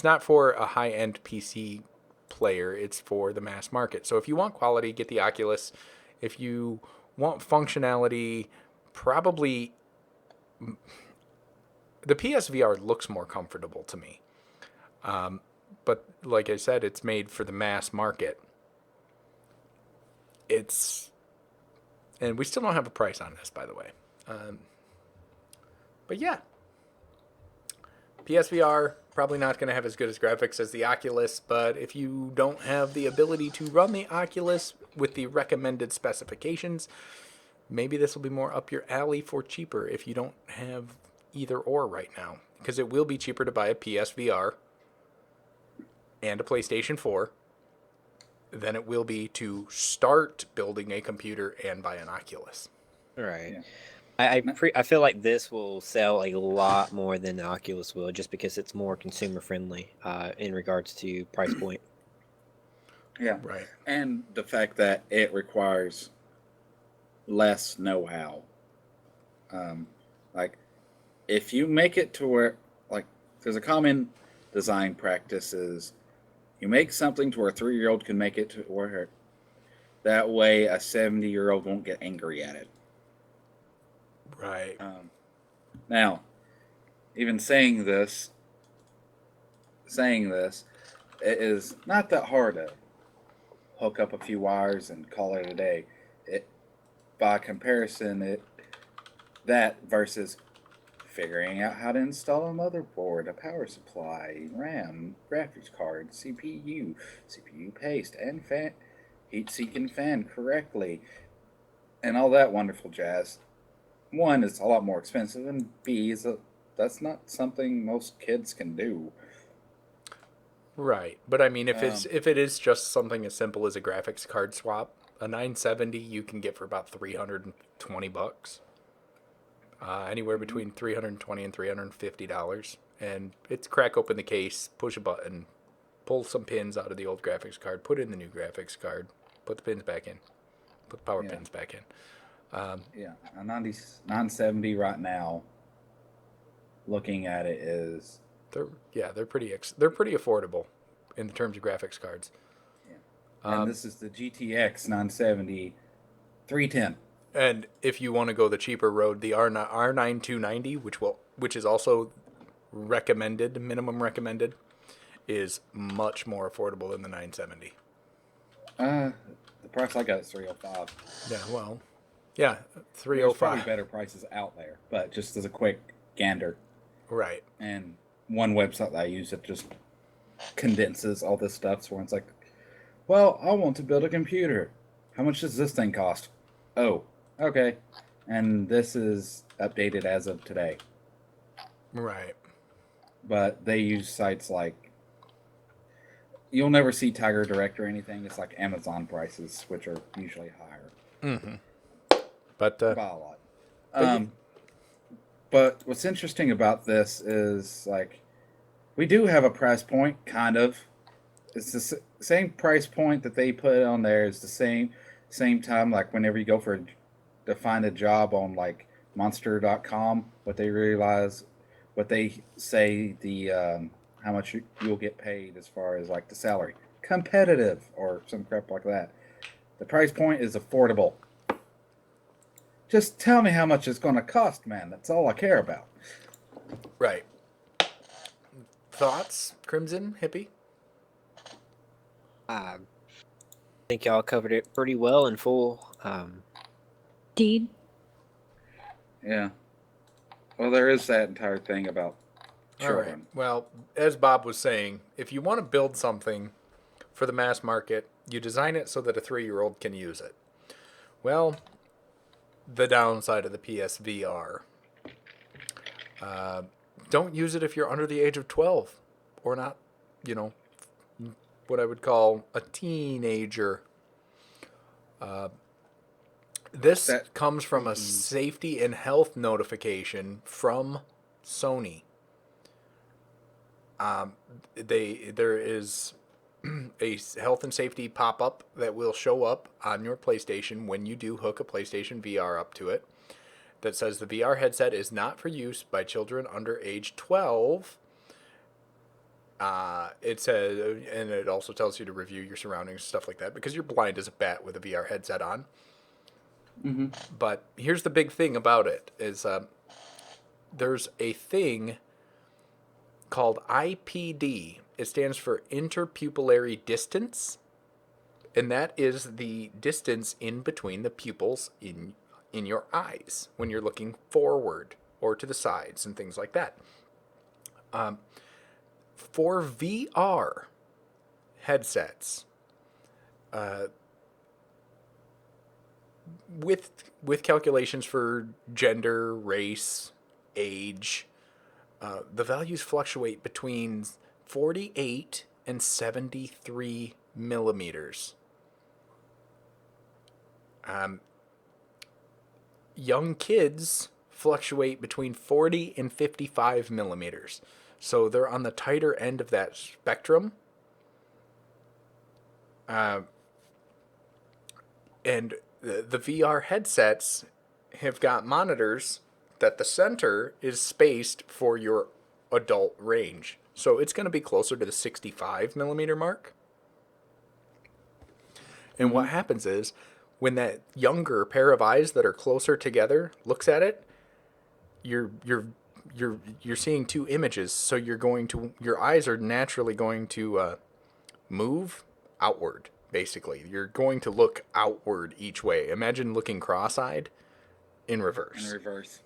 not for a high-end PC player. It's for the mass market. So if you want quality, get the Oculus. If you want functionality, probably the PSVR looks more comfortable to me. But like I said, it's made for the mass market. And we still don't have a price on this, by the way. But yeah. PSVR, probably not going to have as good as graphics as the Oculus, but if you don't have the ability to run the Oculus with the recommended specifications, maybe this will be more up your alley for cheaper if you don't have either or right now, because it will be cheaper to buy a PSVR and a PlayStation 4 than it will be to start building a computer and buy an Oculus. Right. Yeah. I feel like this will sell a lot more than the Oculus will, just because it's more consumer friendly in regards to price point. Yeah. Right. And the fact that it requires less know-how. Like, if you make it to where, like, there's a common design practice is you make something to where a 3-year-old can make it to where that way a 70-year-old won't get angry at it. Right. Now, even saying this, it is not that hard to hook up a few wires and call it a day. By comparison, that versus figuring out how to install a motherboard, a power supply, RAM, graphics card, CPU paste, and fan, heat sink and fan correctly, and all that wonderful jazz. One, it's a lot more expensive, and B, that's not something most kids can do. Right. But I mean, if it is just something as simple as a graphics card swap, a 970 you can get for about $320. Anywhere between $320 and $350. And it's crack open the case, push a button, pull some pins out of the old graphics card, put in the new graphics card, put the pins back in, put the power pins back in. Yeah, a 970 right now, looking at it, is they're pretty affordable in the terms of graphics cards. and this is the GTX 970 310. And if you want to go the cheaper road, the R9 290, which is also minimum recommended, is much more affordable than the 970. The price I got is 305. Yeah, well, yeah, There's 305. probably better prices out there, but just as a quick gander, Right. and one website that I use that just condenses all this stuff, so it's like, well, I want to build a computer. How much does this thing cost? Oh, okay. And this is updated as of today. Right. But they use sites like, you'll never see Tiger Direct or anything. It's like Amazon prices, which are usually higher. Mm-hmm. But By a lot. But what's interesting about this is, like, we do have a price point, kind of. It's the same price point that they put on there. Is the same time, like, whenever you go to find a job on, like, Monster.com, what they say how much you'll get paid as far as, like, the salary. Competitive, or some crap like that. The price point is affordable. Just tell me how much it's going to cost, man. That's all I care about. right. Thoughts, Crimson Hippie? I think y'all covered it pretty well in full. Indeed. Yeah. Well, there is that entire thing about All right. children. Well, as Bob was saying, if you want to build something for the mass market, you design it so that a 3-year-old can use it. Well, the downside of the PSVR. Don't use it if you're under the age of 12 or not, what I would call a teenager. This comes from a safety and health notification from Sony. There is a health and safety pop-up that will show up on your PlayStation when you do hook a PlayStation VR up to it that says the VR headset is not for use by children under age 12. It says, and it also tells you to review your surroundings, stuff like that, because you're blind as a bat with a VR headset on. Mm-hmm. But here's the big thing about it is there's a thing called IPD. It stands for interpupillary distance, and that is the distance in between the pupils in your eyes when you're looking forward or to the sides and things like that. For VR headsets, with calculations for gender, race, age, the values fluctuate between 48 and 73 millimeters. Young kids fluctuate between 40 and 55 millimeters. So they're on the tighter end of that spectrum. And the VR headsets have got monitors that the center is spaced for your adult range. So it's going to be closer to the 65 millimeter mark. And what happens is when that younger pair of eyes that are closer together looks at it, you're seeing two images. So your eyes are naturally going to move outward. Basically, you're going to look outward each way. Imagine looking cross-eyed in reverse. In reverse.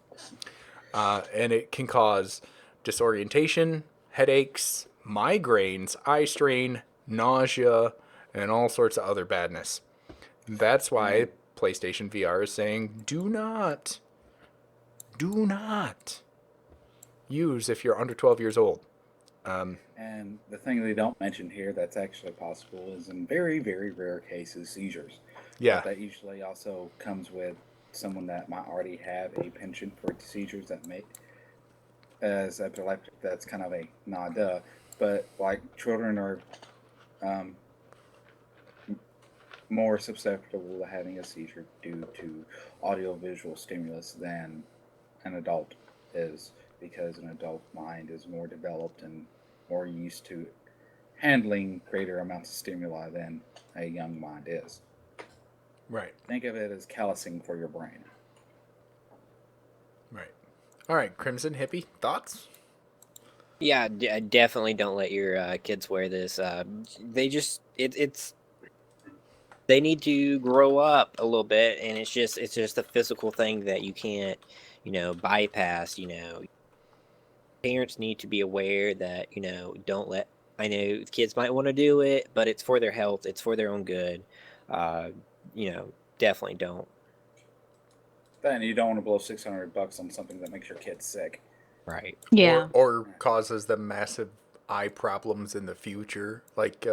And it can cause disorientation, headaches, migraines, eye strain, nausea, and all sorts of other badness. That's why PlayStation VR is saying, do not use if you're under 12 years old. And the thing they don't mention here that's actually possible is in very, very rare cases, seizures. Yeah. But that usually also comes with someone that might already have a penchant for seizures that may, as epileptic, that's kind of a nah-duh. But like children are more susceptible to having a seizure due to audiovisual stimulus than an adult is, because an adult mind is more developed and more used to handling greater amounts of stimuli than a young mind is. Right. Think of it as callousing for your brain. Right. All right, Crimson Hippie, thoughts? Yeah, definitely don't let your kids wear this. They need to grow up a little bit, and it's just a physical thing that you can't, bypass. Parents need to be aware that don't let. I know kids might want to do it, but it's for their health. It's for their own good. Definitely don't. Then you don't want to blow $600 on something that makes your kids sick. Right. Yeah. Or causes them massive eye problems in the future. Like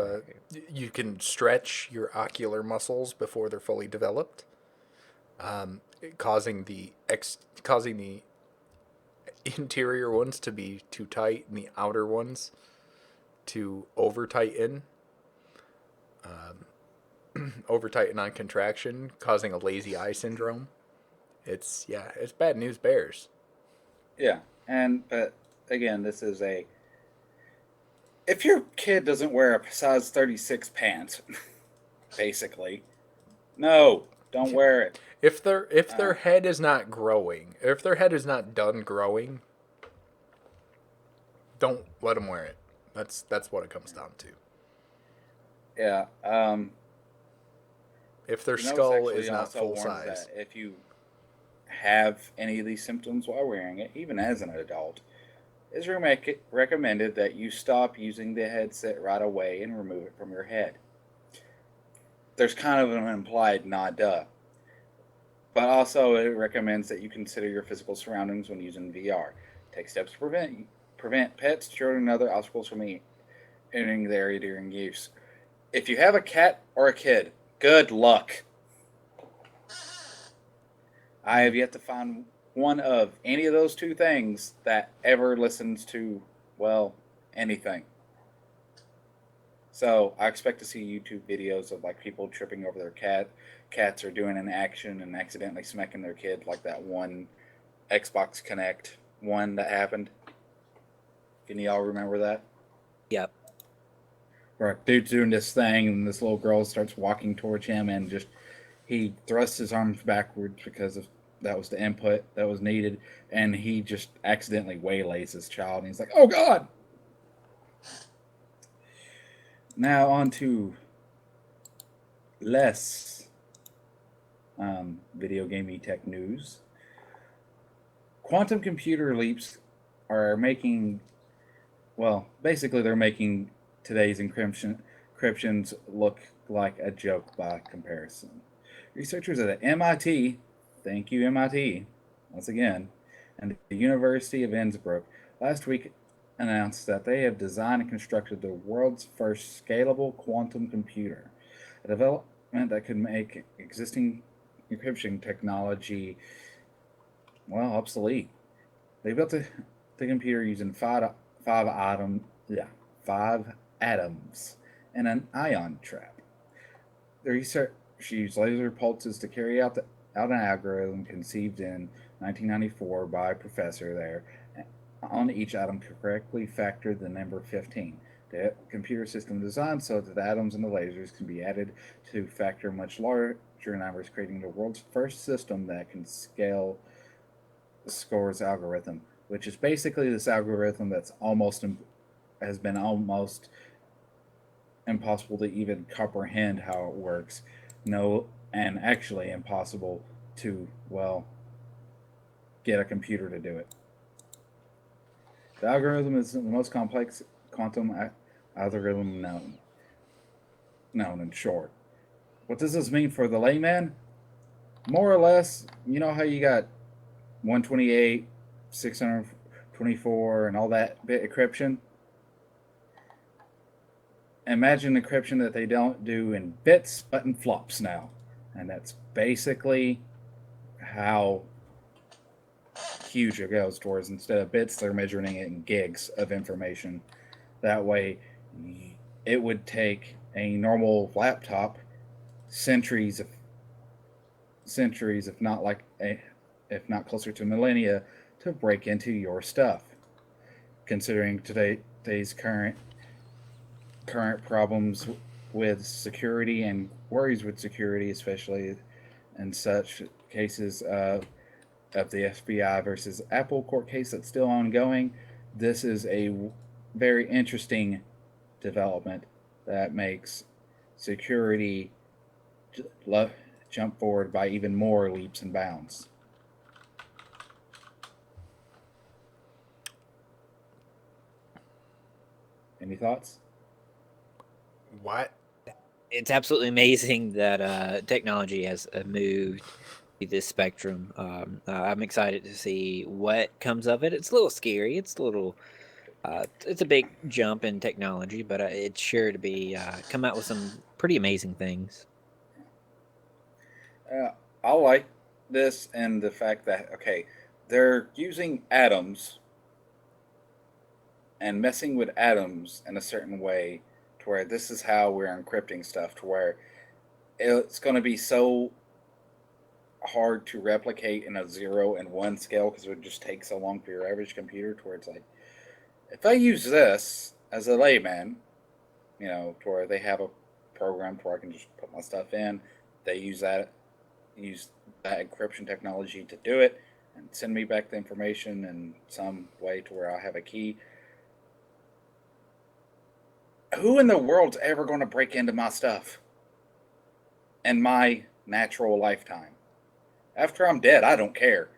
you can stretch your ocular muscles before they're fully developed, causing the interior ones to be too tight and the outer ones to over tighten on contraction, causing a lazy eye syndrome. It's bad news bears. Yeah, but again, this is if your kid doesn't wear a size 36 pants, basically, no, don't wear it. If their head is not growing, if their head is not done growing, don't let them wear it. That's what it comes down to. Yeah. If their You know, skull it's is not also full warns size. that if you have any of these symptoms while wearing it, even as an adult, it's recommended that you stop using the headset right away and remove it from your head. There's kind of an implied nah-duh. But also, it recommends that you consider your physical surroundings when using VR. Take steps to prevent pets, children, and other obstacles from entering the area during use. If you have a cat or a kid, good luck. I have yet to find one of any of those two things that ever listens to, well, anything. So I expect to see YouTube videos of like people tripping over their cats or doing an action and accidentally smacking their kid, like that one Xbox Connect one that happened. Can y'all remember that? Yep. Where a dude's doing this thing and this little girl starts walking towards him and just he thrusts his arms backwards because that was the input that was needed, and he just accidentally waylays his child and he's like, oh God. Now on to less video gaming tech news. Quantum computer leaps are making, well, basically they're making today's encryptions look like a joke by comparison. Researchers at MIT, thank you MIT, once again, and the University of Innsbruck last week announced that they have designed and constructed the world's first scalable quantum computer, a development that could make existing encryption technology, well, obsolete. They built the computer using five atoms and an ion trap. The research used laser pulses to carry out an algorithm conceived in 1994 by a professor there. On each atom correctly factored the number 15. The computer system designed so that the atoms and the lasers can be added to factor much larger numbers, creating the world's first system that can scale the scores algorithm, which is basically this algorithm that's has been almost impossible to even comprehend how it works. No, and actually impossible to, well, get a computer to do it. The algorithm is the most complex quantum algorithm known. Known in short. What does this mean for the layman? More or less, you know how you got 128, 624, and all that bit encryption? Imagine encryption that they don't do in bits but in flops now. And that's basically how huge it goes towards. Instead of bits, they're measuring it in gigs of information. That way, it would take a normal laptop centuries, if not closer to millennia, to break into your stuff. Considering today's current problems with security and worries with security, especially in such cases of the FBI versus Apple court case that's still ongoing, this is a very interesting development that makes security jump forward by even more leaps and bounds. Any thoughts? What? It's absolutely amazing that technology has moved to this spectrum. I'm excited to see what comes of it. It's a little scary. It's a little. It's a big jump in technology, but it's sure to be come out with some pretty amazing things. I like this and the fact that, okay, they're using atoms and messing with atoms in a certain way to where this is how we're encrypting stuff, to where it's going to be so hard to replicate in a 0 and 1 scale because it would just take so long for your average computer, to where it's like, if I use this as a layman, to where they have a program to where I can just put my stuff in, they use that encryption technology to do it and send me back the information in some way to where I have a key. Who in the world's ever going to break into my stuff in my natural lifetime? After I'm dead, I don't care.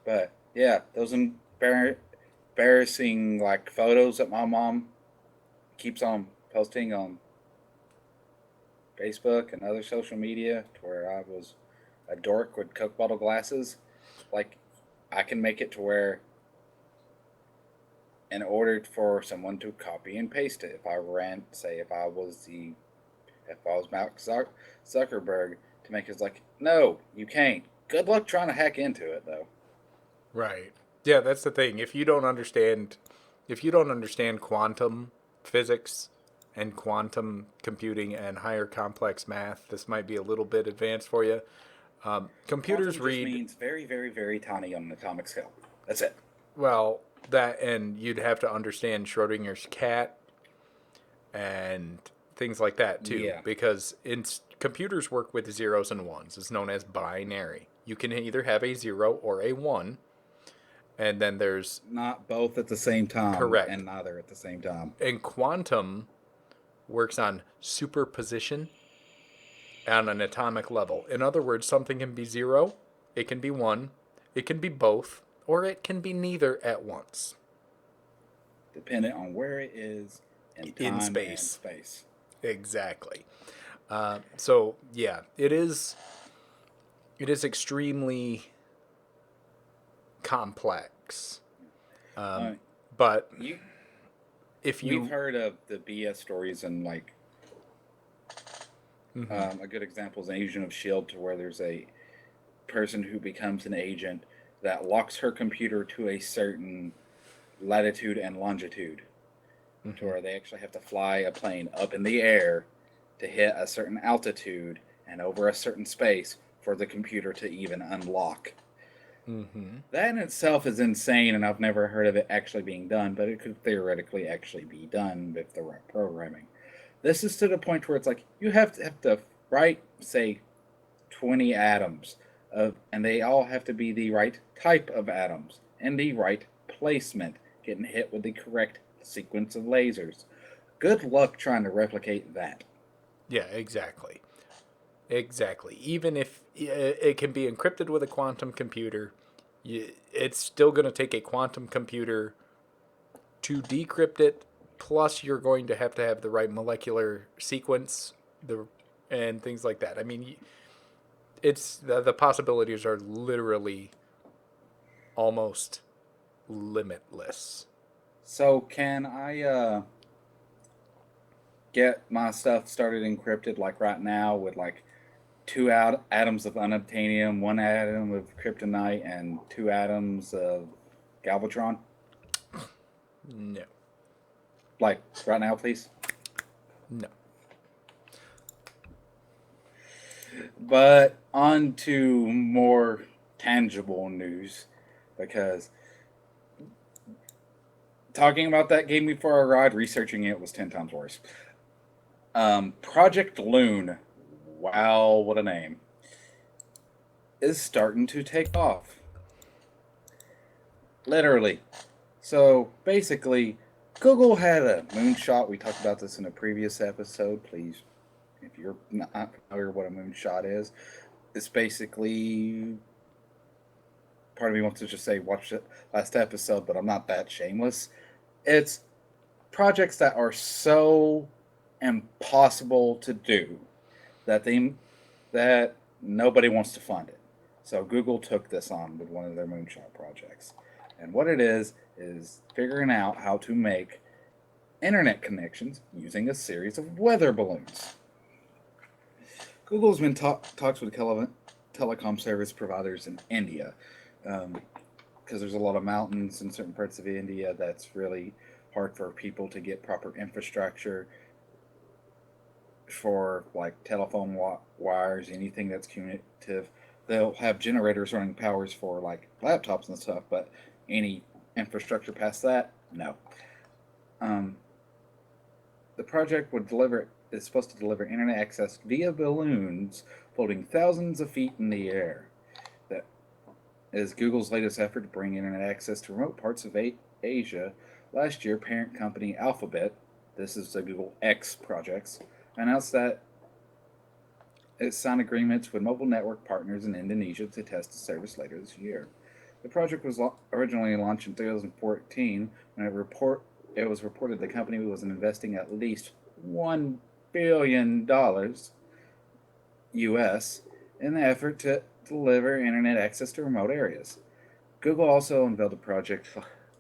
But yeah, those embarrassing photos that my mom keeps on posting on Facebook and other social media, to where I was a dork with Coke bottle glasses. I can make it to where, in order for someone to copy and paste it, if I was Mark Zuckerberg, to make it no, you can't. Good luck trying to hack into it, though. Right. Yeah, that's the thing. If you don't understand quantum physics and quantum computing and higher complex math, this might be a little bit advanced for you. Computers Quantum read just means very, very, very tiny on an atomic scale. That's it. well, that, and you'd have to understand Schrodinger's cat and things like that too, Yeah. because computers work with zeros and ones. It's known as binary. You can either have a 0 or a 1, and then there's Not both at the same time. Correct. And neither at the same time. and quantum works on superposition on an atomic level. In other words, something can be 0, it can be 1, it can be both, or it can be neither at once. Depending on where it is in time and space. Exactly. So yeah, it is extremely complex. Uh, But you if we've you, heard of the BS stories, and like Mhm. a good example is an Agent of Shield, to where there's a person who becomes an agent that locks her computer to a certain latitude and longitude, to where they actually have to fly a plane up in the air to hit a certain altitude and over a certain space for the computer to even unlock. That in itself is insane, and I've never heard of it actually being done, but it could theoretically actually be done with the right programming. This is to the point where it's like you have to write, say, 20 atoms, and they all have to be the right type of atoms and the right placement, getting hit with the correct sequence of lasers. Good luck trying to replicate that. yeah, exactly. Exactly. Even if it can be encrypted with a quantum computer, it's still going to take a quantum computer to decrypt it. Plus, you're going to have the right molecular sequence, and things like that. I mean, it's the possibilities are literally almost limitless. So, can I get my stuff started encrypted like right now with like two atoms of unobtainium, one atom of kryptonite, and two atoms of galvatron? No, Like right now, please. no. But on to more tangible news, because talking about that game before I ride, researching it was 10 times worse. Project Loon, wow, what a name, is starting to take off. Literally. So basically, Google had a moonshot. We talked about this in a previous episode. Please, if you're not familiar with what a moonshot is, it's basically, part of me wants to just say watch the last episode, but I'm not that shameless. It's projects that are so impossible to do that that nobody wants to fund it. So Google took this on with one of their moonshot projects. And what it is figuring out how to make internet connections using a series of weather balloons. Google's been talks with telecom service providers in India, because there's a lot of mountains in certain parts of India that's really hard for people to get proper infrastructure for, like telephone wires, anything that's communicative. They'll have generators running powers for like laptops and stuff, but any infrastructure past that, no. Um, the project is supposed to deliver internet access via balloons floating thousands of feet in the air. That is Google's latest effort to bring internet access to remote parts of Asia. Last year, parent company Alphabet, this is the Google X projects, announced that it signed agreements with mobile network partners in Indonesia to test the service later this year. The project was originally launched in 2014 when it was reported the company was investing at least $1 billion US in the effort to deliver internet access to remote areas. Google also unveiled a project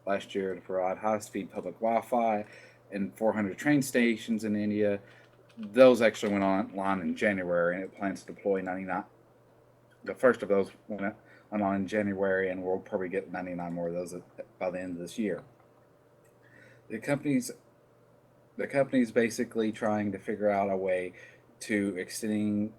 last year to provide high-speed public Wi-Fi in 400 train stations in India. Those actually went online in January, and it plans to deploy 99. The first of those went online in January, and we'll probably get 99 more of those by the end of this year. The company's basically trying to figure out a way to extending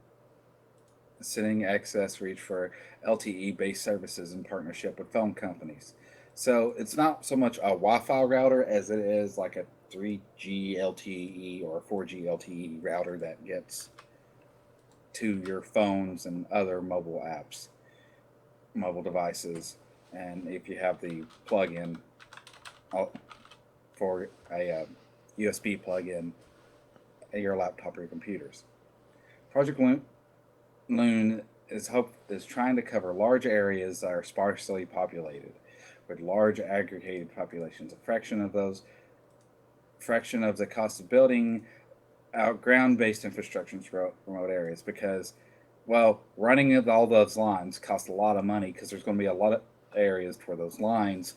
access reach for LTE-based services in partnership with phone companies. So it's not so much a Wi-Fi router as it is like a 3G LTE or 4G LTE router that gets to your phones and other mobile apps, mobile devices, and if you have the plug-in for a USB plug-in at your laptop or your computers. Project Loon is trying to cover large areas that are sparsely populated, with large aggregated populations. Fraction of the cost of building out ground-based infrastructure in remote areas, because, well, running all those lines costs a lot of money, because there's going to be a lot areas where those lines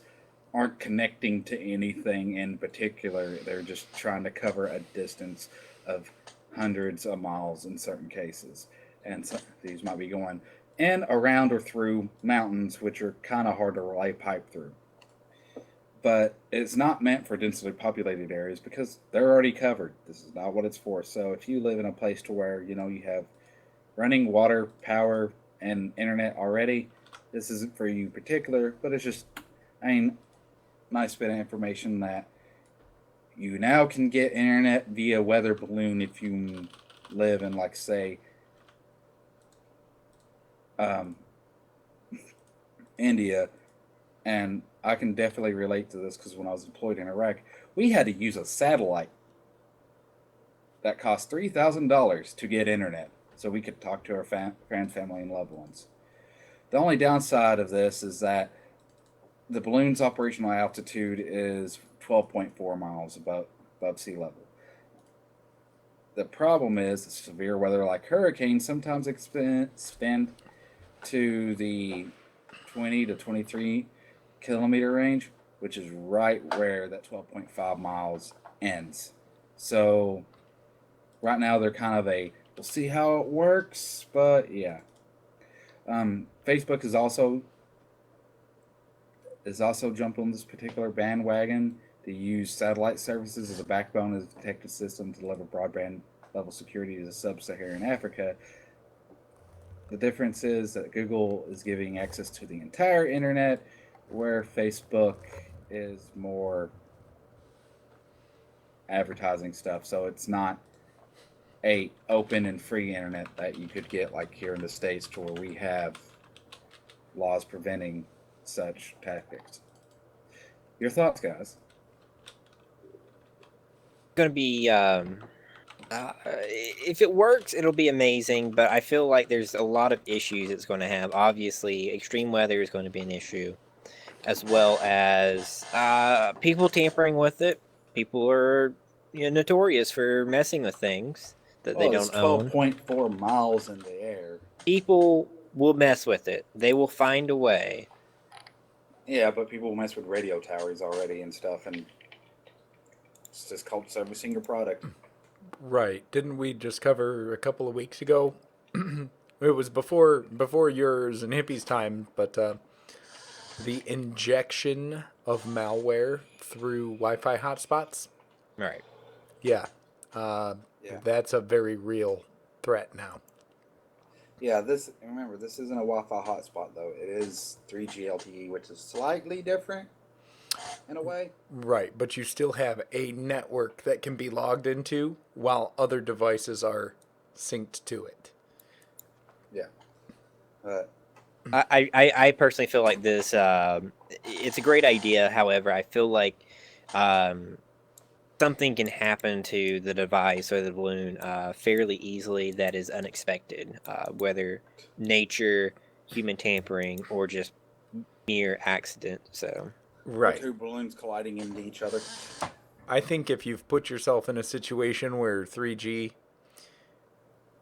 aren't connecting to anything in particular. They're just trying to cover a distance of hundreds of miles in certain cases. And so these might be going in, around, or through mountains, which are kind of hard to lay pipe through. But it's not meant for densely populated areas because they're already covered. This is not what it's for. So if you live in a place to where you have running water, power, and internet already, this isn't for you particular. But it's just, I mean, nice bit of information that you now can get internet via weather balloon if you live in, like, say, um, India. And I can definitely relate to this because when I was employed in Iraq, we had to use a satellite that cost $3,000 to get internet so we could talk to our friend, family, and loved ones. The only downside of this is that the balloon's operational altitude is 12.4 miles above sea level. The problem is severe weather like hurricanes sometimes expand to the 20 to 23 kilometer range, which is right where that 12.5 miles ends. So right now they're kind of we'll see how it works, but yeah. Facebook is also jumped on this particular bandwagon to use satellite services as a backbone of the detective system to deliver broadband level security to sub-Saharan Africa. The difference is that Google is giving access to the entire internet, where Facebook is more advertising stuff. So it's not a open and free internet that you could get like here in the States, to where we have laws preventing such tactics. Your thoughts, guys? Going to be if it works, it'll be amazing. But I feel like there's a lot of issues it's going to have. Obviously, extreme weather is going to be an issue, as well as people tampering with it. People are notorious for messing with things that they It's don't own. 12.4 miles in the air. People will mess with it. They will find a way. Yeah, but people mess with radio towers already and stuff, and it's just called servicing your product. Right. Didn't we just cover a couple of weeks ago? It was before yours and Hippie's time, but the injection of malware through Wi-Fi hotspots. Right. Yeah. Yeah. That's a very real threat now. Yeah, this isn't a Wi-Fi hotspot though. It is 3G LTE, which is slightly different in a way. Right, but you still have a network that can be logged into while other devices are synced to it. Yeah. I personally feel like this. It's a great idea. However, I feel like something can happen to the device or the balloon fairly easily that is unexpected, whether nature, human tampering, or just mere accident. So Right. Two balloons colliding into each other. I think if you've put yourself in a situation where 3G,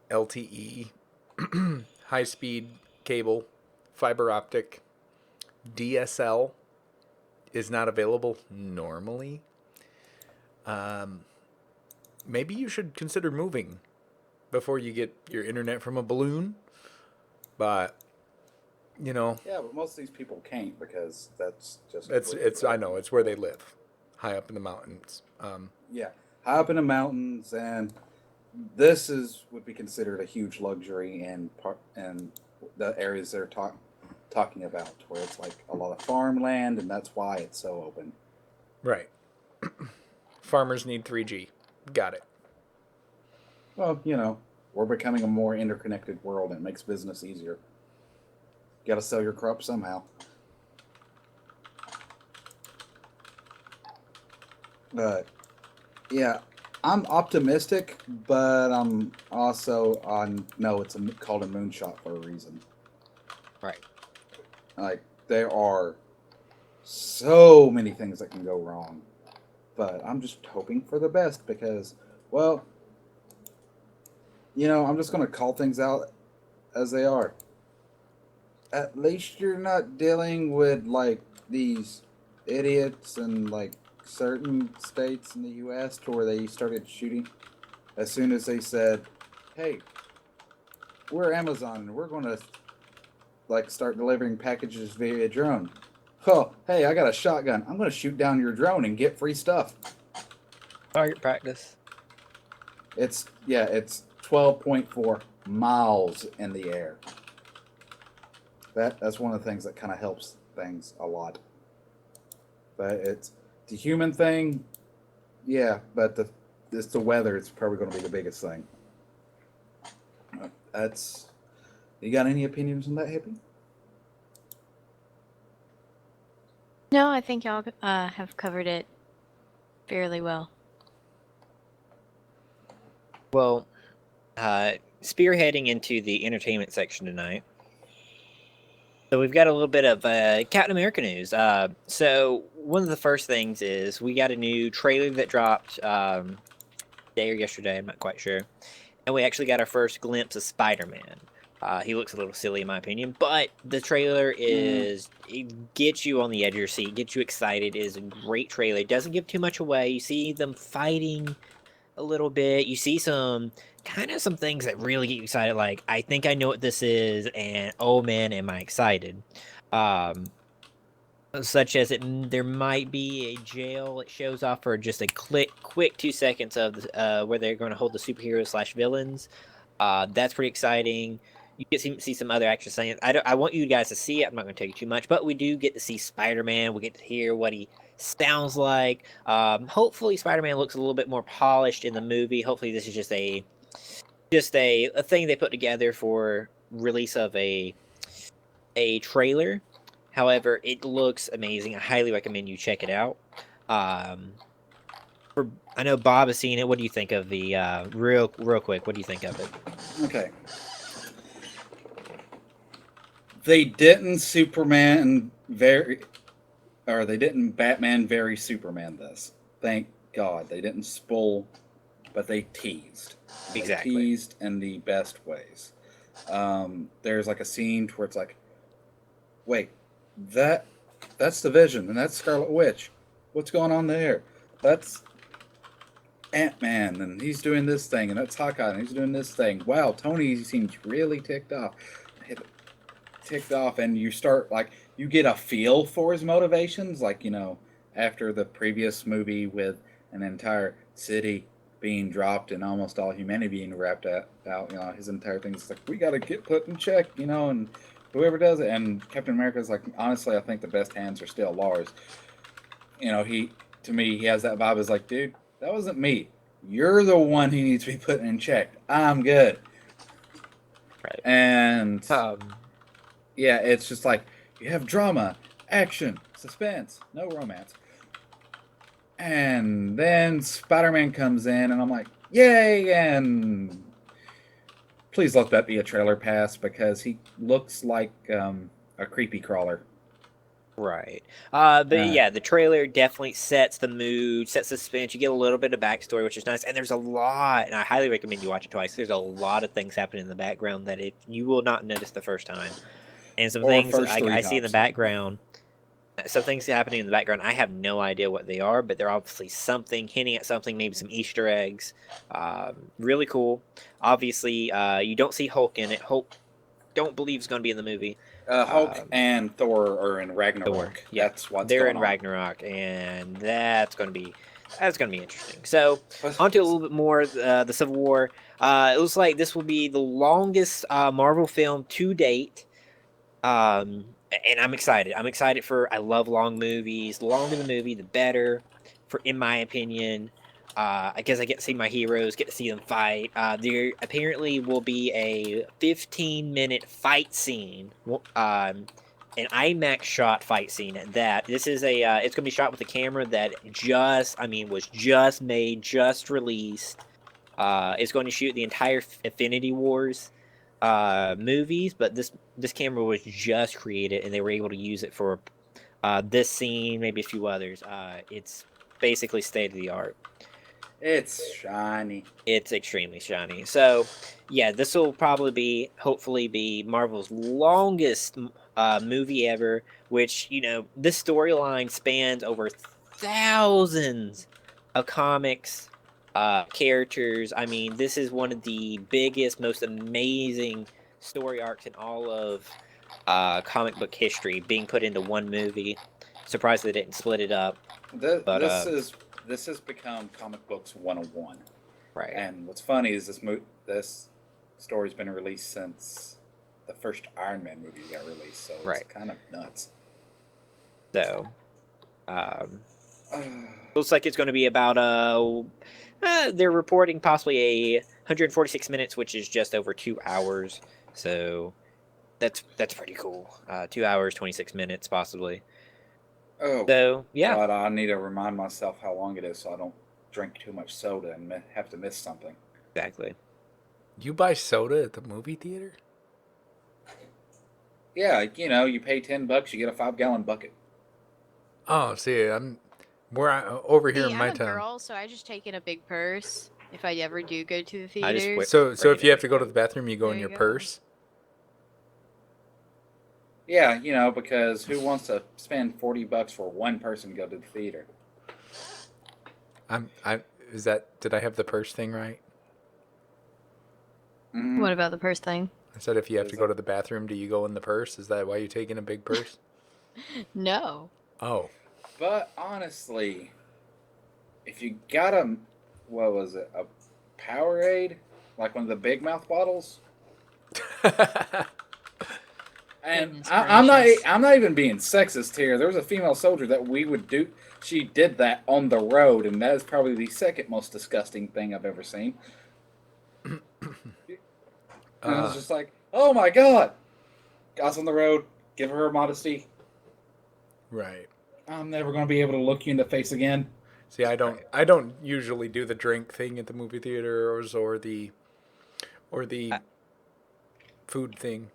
LTE, high speed cable, fiber optic, DSL is not available normally, maybe you should consider moving before you get your internet from a balloon. But Yeah, but most of these people can't because that's just it's I know it's where they live, high up in the mountains. Yeah, high up in the mountains, and this would be considered a huge luxury in the areas they're talking about, where it's like a lot of farmland, and that's why it's so open. Right. Farmers need 3G. Got it. Well, we're becoming a more interconnected world, and it makes business easier. You got to sell your crops somehow. But yeah, I'm optimistic, but I'm also no, it's called a moonshot for a reason. right. Like, there are so many things that can go wrong, but I'm just hoping for the best because, well, I'm just going to call things out as they are. at least you're not dealing with like these idiots in like certain states in the U.S. to where they started shooting as soon as they said, "Hey, we're Amazon and we're going to like start delivering packages via drone." Oh, hey, I got a shotgun. I'm going to shoot down your drone and get free stuff. Target practice. It's 12.4 miles in the air. That's one of the things that kind of helps things a lot. But it's the human thing, yeah. But it's the weather. It's probably going to be the biggest thing. That's. You got any opinions on that, Hippie? No, I think y'all have covered it fairly well. Well, spearheading into the entertainment section tonight. So we've got a little bit of Captain America news. So one of the first things is we got a new trailer that dropped today or yesterday. I'm not quite sure. And we actually got our first glimpse of Spider-Man. He looks a little silly in my opinion, but the trailer it gets you on the edge of your seat, gets you excited. It is a great trailer. It doesn't give too much away. You see them fighting a little bit. You see some things that really get you excited. Like, I think I know what this is, and oh man, am I excited. Um, Such as there might be a jail it shows off for just a quick 2 seconds of where they're going to hold the superheroes slash villains. That's pretty exciting. You get to see some other action scenes. I want you guys to see it. I'm not going to tell you too much, but we do get to see Spider-Man. We get to hear what he sounds like. Hopefully, Spider-Man looks a little bit more polished in the movie. Hopefully, this is just a thing they put together for release of a trailer. However, it looks amazing. I highly recommend you check it out. I know Bob has seen it. What do you think of the real quick? What do you think of it? Okay. They didn't they didn't Batman very Superman this. Thank God. They didn't spoil, but they teased. Exactly. They teased in the best ways. There's like a scene where it's like, wait, that's the Vision and that's Scarlet Witch. What's going on there? That's Ant-Man and he's doing this thing, and that's Hawkeye and he's doing this thing. Wow, Tony seems really ticked off, and you start like you get a feel for his motivations, like after the previous movie with an entire city being dropped and almost all humanity being wrapped out, his entire thing is like, we got to get put in check, and whoever does it. And Captain America's like, honestly, I think the best hands are still Lars. To me, he has that vibe. Is like, dude, that wasn't me. You're the one who needs to be put in check. I'm good. Right. And yeah, it's just like you have drama, action, suspense, no romance. And then Spider-Man comes in, and I'm like, yay! And please let that be a trailer pass, because he looks like a creepy crawler. Right. But yeah, the trailer definitely sets the mood, sets the suspense. You get a little bit of backstory, which is nice. And there's a lot, and I highly recommend you watch it twice. There's a lot of things happening in the background that you will not notice the first time. And some things I see in the background. Some things happening in the background, I have no idea what they are, but they're obviously something, hinting at something, maybe some Easter eggs. Really cool. Obviously, you don't see Hulk in it. Hulk, don't believe is going to be in the movie. Hulk and Thor are in Ragnarok. Thor, yeah. That's what's they're going in on. Ragnarok, and that's going to be interesting. So, onto a little bit more the Civil War. It looks like this will be the longest Marvel film to date. And I'm excited. I love long movies. The longer the movie, the better, in my opinion. I guess I get to see my heroes, get to see them fight. There apparently will be a 15-minute fight scene, an IMAX shot fight scene at that. This is it's going to be shot with a camera that was just made, just released. It's going to shoot the entire Infinity Wars movies, but this camera was just created, and they were able to use it for this scene, maybe a few others. It's basically state of the art. It's shiny. It's extremely shiny. So, yeah, this will probably hopefully be Marvel's longest movie ever. Which this storyline spans over thousands of comics, characters. I mean, this is one of the biggest, most amazing story arcs in all of comic book history, being put into one movie. Surprised they didn't split it up, but This has become comic books 101. right. And what's funny is this story's been released since the first Iron Man movie got released, so it's Right. kind of nuts. So, looks like it's going to be about they're reporting possibly a 146 minutes, which is just over 2 hours. So that's pretty cool. 2 hours 26 minutes possibly. Oh, So yeah, God, I need to remind myself how long it is so I don't drink too much soda and have to miss something. exactly. You buy soda at the movie theater? Yeah, you pay $10, you get a 5-gallon bucket. Oh, see, over here See, in my I'm a town. girl, so I just take in a big purse if I ever do go to the I just theater. whip- So Bring if it you in. have to go to the bathroom, you go in There your you go. purse. Yeah, because who wants to spend $40 for one person to go to the theater? Did I have the purse thing right? Mhm. What about the purse thing? I said if you have Is to go it- to the bathroom, do you go in the purse? Is that why you're taking a big purse? No. Oh. But honestly, if you got a Powerade, like one of the big mouth bottles, and Goodness gracious. I'm not even being sexist here. There was a female soldier that we would do. She did that on the road, and that is probably the second most disgusting thing I've ever seen. And I was just like, oh my God. Guys on the road, give her modesty. Right. I'm never going to be able to look you in the face again. See, I don't usually do the drink thing at the movie theaters or the food thing.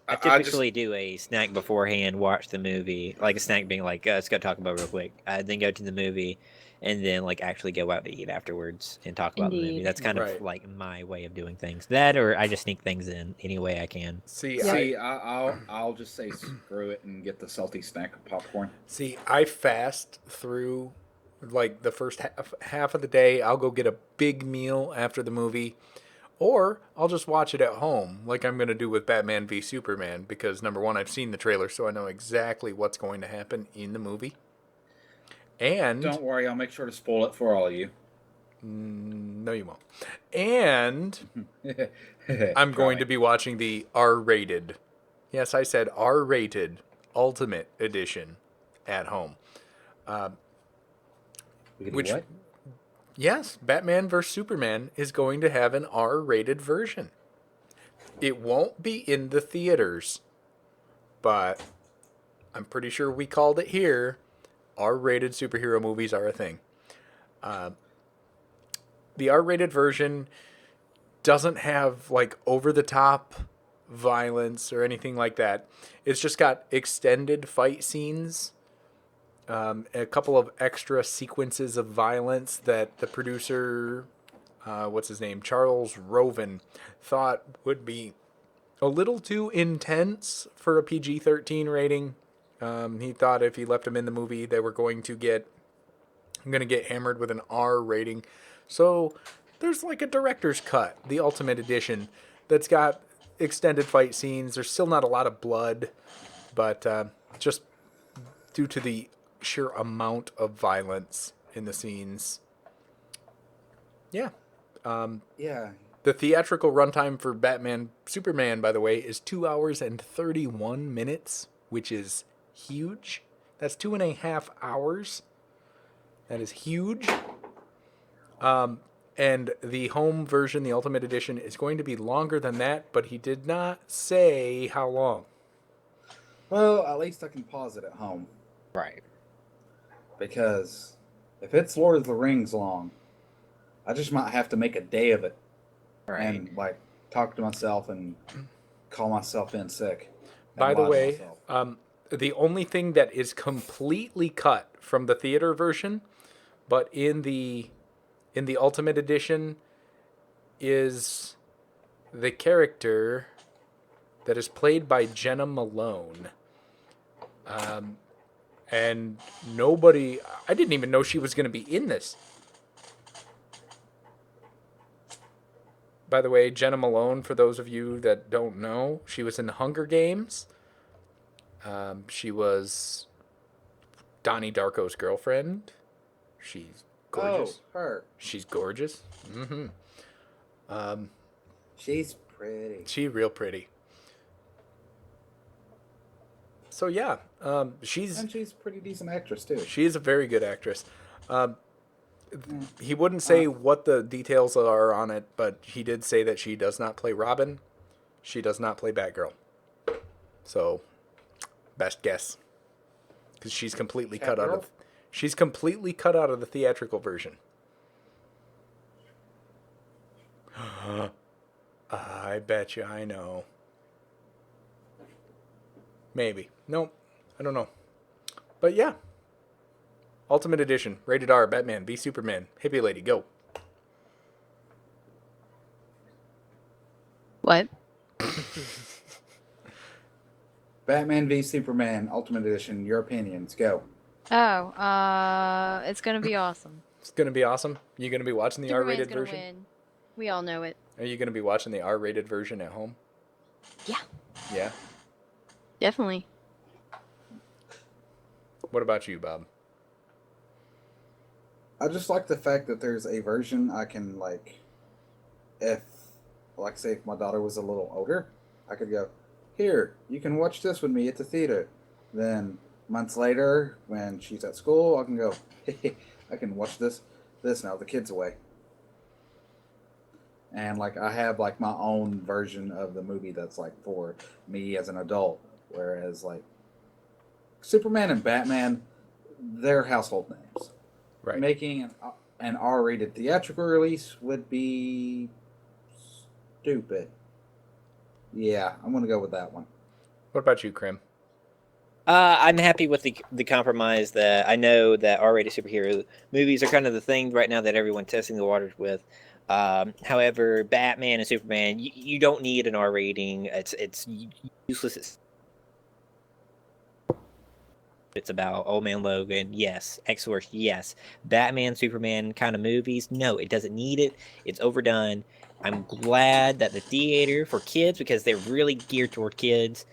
I typically do a snack beforehand, watch the movie, like a snack being like, let's go talk about it real quick. Then go to the movie, and then like actually go out to eat afterwards and talk about the movie. Indeed. That's kind of Right. like my way of doing things. That, or I just sneak things in any way I can. See, Yeah. I'll just say screw it and get the salty snack of popcorn. I fast through like the first half of the day. I'll go get a big meal after the movie, or I'll just watch it at home, like I'm going to do with Batman v Superman, because number one, I've seen the trailer, so I know exactly what's going to happen in the movie. And Don't worry, I'll make sure to spoil it for all of you. no, you won't. And I'm going to be watching the R-rated. Yes, I said R-rated Ultimate Edition at home. Which, what? yes, Batman vs. Superman is going to have an R-rated version. It won't be in the theaters, but I'm pretty sure we called it here. R-rated superhero movies are a thing. The R-rated version doesn't have like over-the-top violence or anything like that. It's just got extended fight scenes, a couple of extra sequences of violence that the producer, what's his name, Charles Roven, thought would be a little too intense for a PG-13 rating. He thought if he left them in the movie, they were going to get hammered with an R rating. So there's like a director's cut, the Ultimate Edition, that's got extended fight scenes. There's still not a lot of blood, but just due to the sheer amount of violence in the scenes. Yeah. Yeah. The theatrical runtime for Batman Superman, by the way, is 2 hours and 31 minutes, which is huge. That's 2.5 hours. That is huge. And the home version, the Ultimate Edition, is going to be longer than that, but he did not say how long. Well, at least I can pause it at home. Right. Because if it's Lord of the Rings long, I just might have to make a day of it. Right. And like talk to myself and call myself in sick. By the lie to way, myself. the only thing that is completely cut from the theater version, but in the in the Ultimate Edition is the character that is played by Jenna Malone. And nobody... I didn't even know she was going to be in this. By the way, Jenna Malone, for those of you that don't know, she was in the Hunger Games. She was Donnie Darko's girlfriend. She's gorgeous. Oh, her. She's gorgeous. She's pretty. She's real pretty. So yeah, And she's a pretty decent actress too. she is a very good actress. He wouldn't say what the details are on it, but he did say that she does not play Robin. She does not play Batgirl. So, best guess, because she's completely cut out of. She's completely cut out of the theatrical version. I bet you I know. Maybe. Nope. I don't know. But yeah. Ultimate Edition. Rated R. Batman v Superman. Hippie lady. Go. What? Batman v Superman Ultimate Edition. Your opinions. Go. Oh, it's gonna be awesome. It's going to be awesome. You going to be watching the Superman's R-rated gonna version? win. We all know it. Are you going to be watching the R-rated version at home? Yeah, Yeah. definitely. What about you, Bob? I just like the fact that there's a version I can if say if my daughter was a little older, I could go, here, you can watch this with me at the theater. Then months later, when she's at school, I can go, hey, I can watch this now. The kid's away. And I have my own version of the movie that's for me as an adult. Whereas Superman and Batman, they're household names. Right. Making an R-rated theatrical release would be stupid. Yeah, I'm gonna go with that one. What about you, Krim? I'm happy with the compromise. That I know that R-rated superhero movies are kind of the thing right now that everyone's testing the waters with. However, Batman and Superman, you don't need an R rating. It's useless. It's about Old Man Logan, yes. X-Force, yes. Batman, Superman kind of movies, no, it doesn't need it. It's overdone. I'm glad that the theater for kids, because they're really geared toward kids,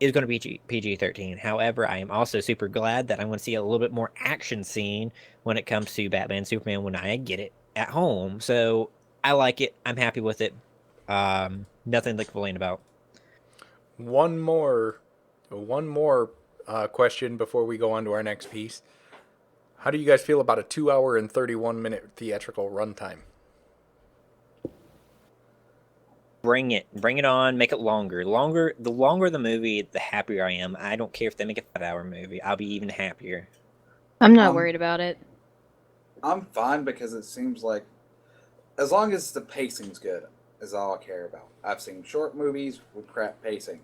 is going to be PG-13. However, I am also super glad that I'm going to see a little bit more action scene when it comes to Batman, Superman when I get it at home. So I like it. I'm happy with it. Nothing to complain about. One more question before we go on to our next piece. How do you guys feel about a 2 hour and 31-minute theatrical runtime? Bring it on, make it longer. The longer the movie, the happier I am. I don't care if they make a 5-hour movie. I'll be even happier. I'm not worried about it. I'm fine because it seems like as long as the pacing's good is all I care about. I've seen short movies with crap pacing.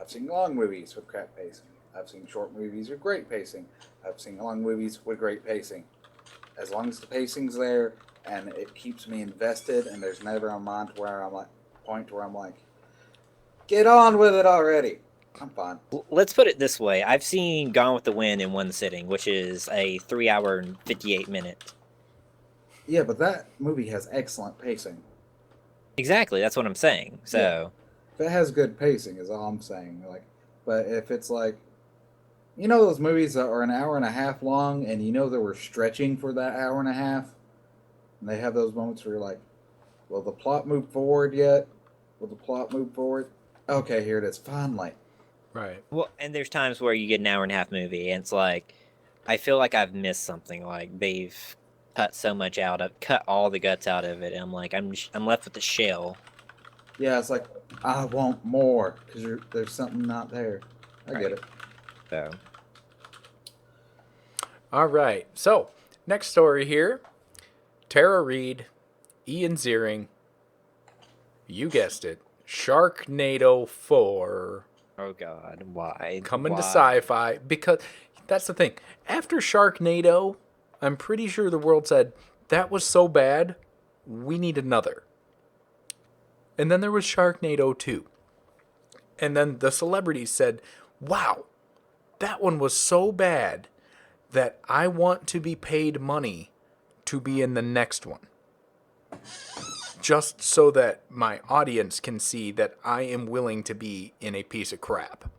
I've seen long movies with crap pacing. I've seen short movies with great pacing. I've seen long movies with great pacing. As long as the pacing's there and it keeps me invested and there's never a point where I'm like, get on with it already. I'm fine. Let's put it this way. I've seen Gone with the Wind in one sitting, which is a 3 hour and 58 minute. Yeah, but that movie has excellent pacing. Exactly, that's what I'm saying. So If it has good pacing is all I'm saying. But if it's those movies that are an hour and a half long and they were stretching for that hour and a half, and they have those moments where you're like, will the plot move forward yet? Will the plot move forward? Okay, here it is, finally. Right. well, and there's times where you get an hour and a half movie, and it's like, I feel like I've missed something. Like they've cut so much out of, cut all the guts out of it. And I'm like, I'm left with the shell. Yeah, it's like, I want more, because there's something not there. I get it. So All right. So, next story here. Tara Reid, Ian Ziering, you guessed it, Sharknado 4 oh god, why? coming to Why? sci-fi. Because that's the thing. After Sharknado, I'm pretty sure the world said, that was so bad, we need another. And then there was Sharknado 2. And then the celebrities said, wow, that one was so bad that I want to be paid money to be in the next one. Just so that my audience can see that I am willing to be in a piece of crap.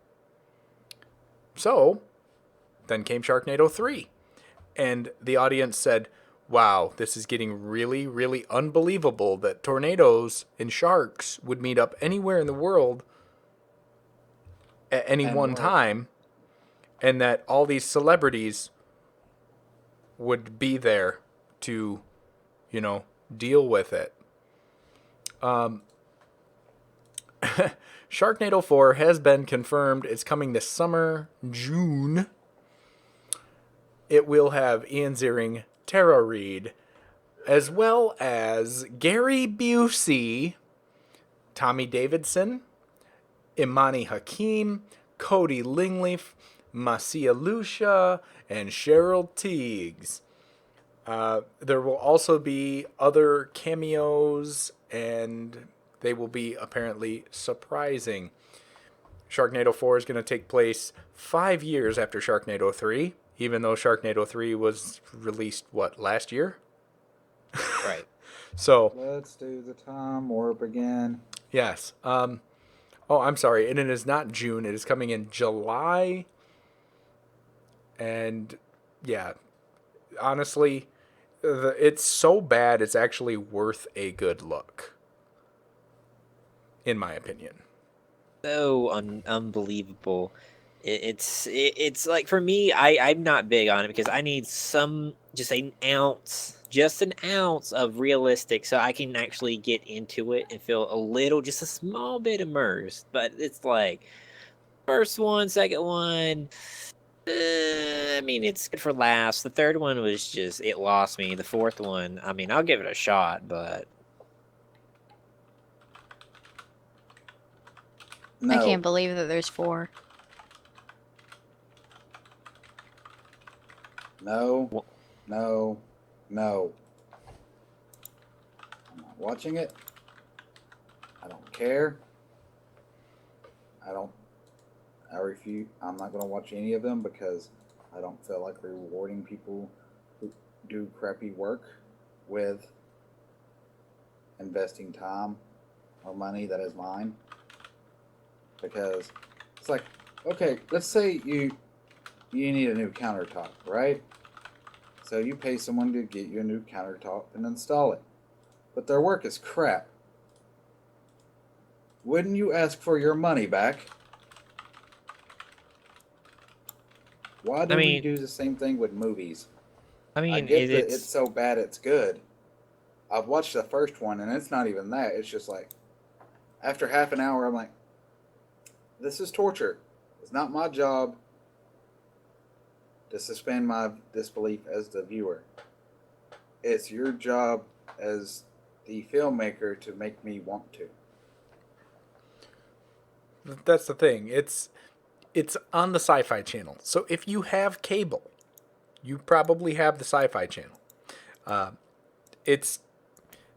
So, then came Sharknado 3. And the audience said, wow, this is getting really, really unbelievable that tornadoes and sharks would meet up anywhere in the world at any And one work. time, and that all these celebrities would be there to, deal with it. Sharknado 4 has been confirmed. It's coming this summer, June. It will have Ian Ziering, Tara Reid, as well as Gary Busey, Tommy Davidson, Imani Hakim, Cody Lingleaf, Masia Lucia, and Cheryl Teagues. There will also be other cameos, and they will be apparently surprising. Sharknado 4 is going to take place 5 years after Sharknado 3, even though Sharknado 3 was released, last year? Right. So, Let's do the time warp again. yes. I'm sorry. And it is not June. It is coming in July. And, yeah, honestly, it's so bad it's actually worth a good look, in my opinion. So unbelievable. It's like, for me, I'm not big on it because I need just an ounce of realistic so I can actually get into it and feel just a small bit immersed. But it's like first one, second one. I mean, it's good for laughs. The third one was it lost me. The fourth one, I mean, I'll give it a shot, but No. I can't believe that there's 4. No. No. No. I'm not watching it. I don't care. I refuse. I'm not going to watch any of them because I don't feel like rewarding people who do crappy work with investing time or money that is mine. Because it's like, okay, let's say you need a new countertop, right? So you pay someone to get you a new countertop and install it. But their work is crap. Wouldn't you ask for your money back? Why do we do the same thing with movies? I mean, I get that it's so bad it's good. I've watched the first one and it's not even that. It's just like, after half an hour, I'm like, this is torture. It's not my job to suspend my disbelief as the viewer. It's your job as the filmmaker to make me want to. That's the thing. It's on the Sci-Fi Channel. So if you have cable, you probably have the Sci-Fi Channel.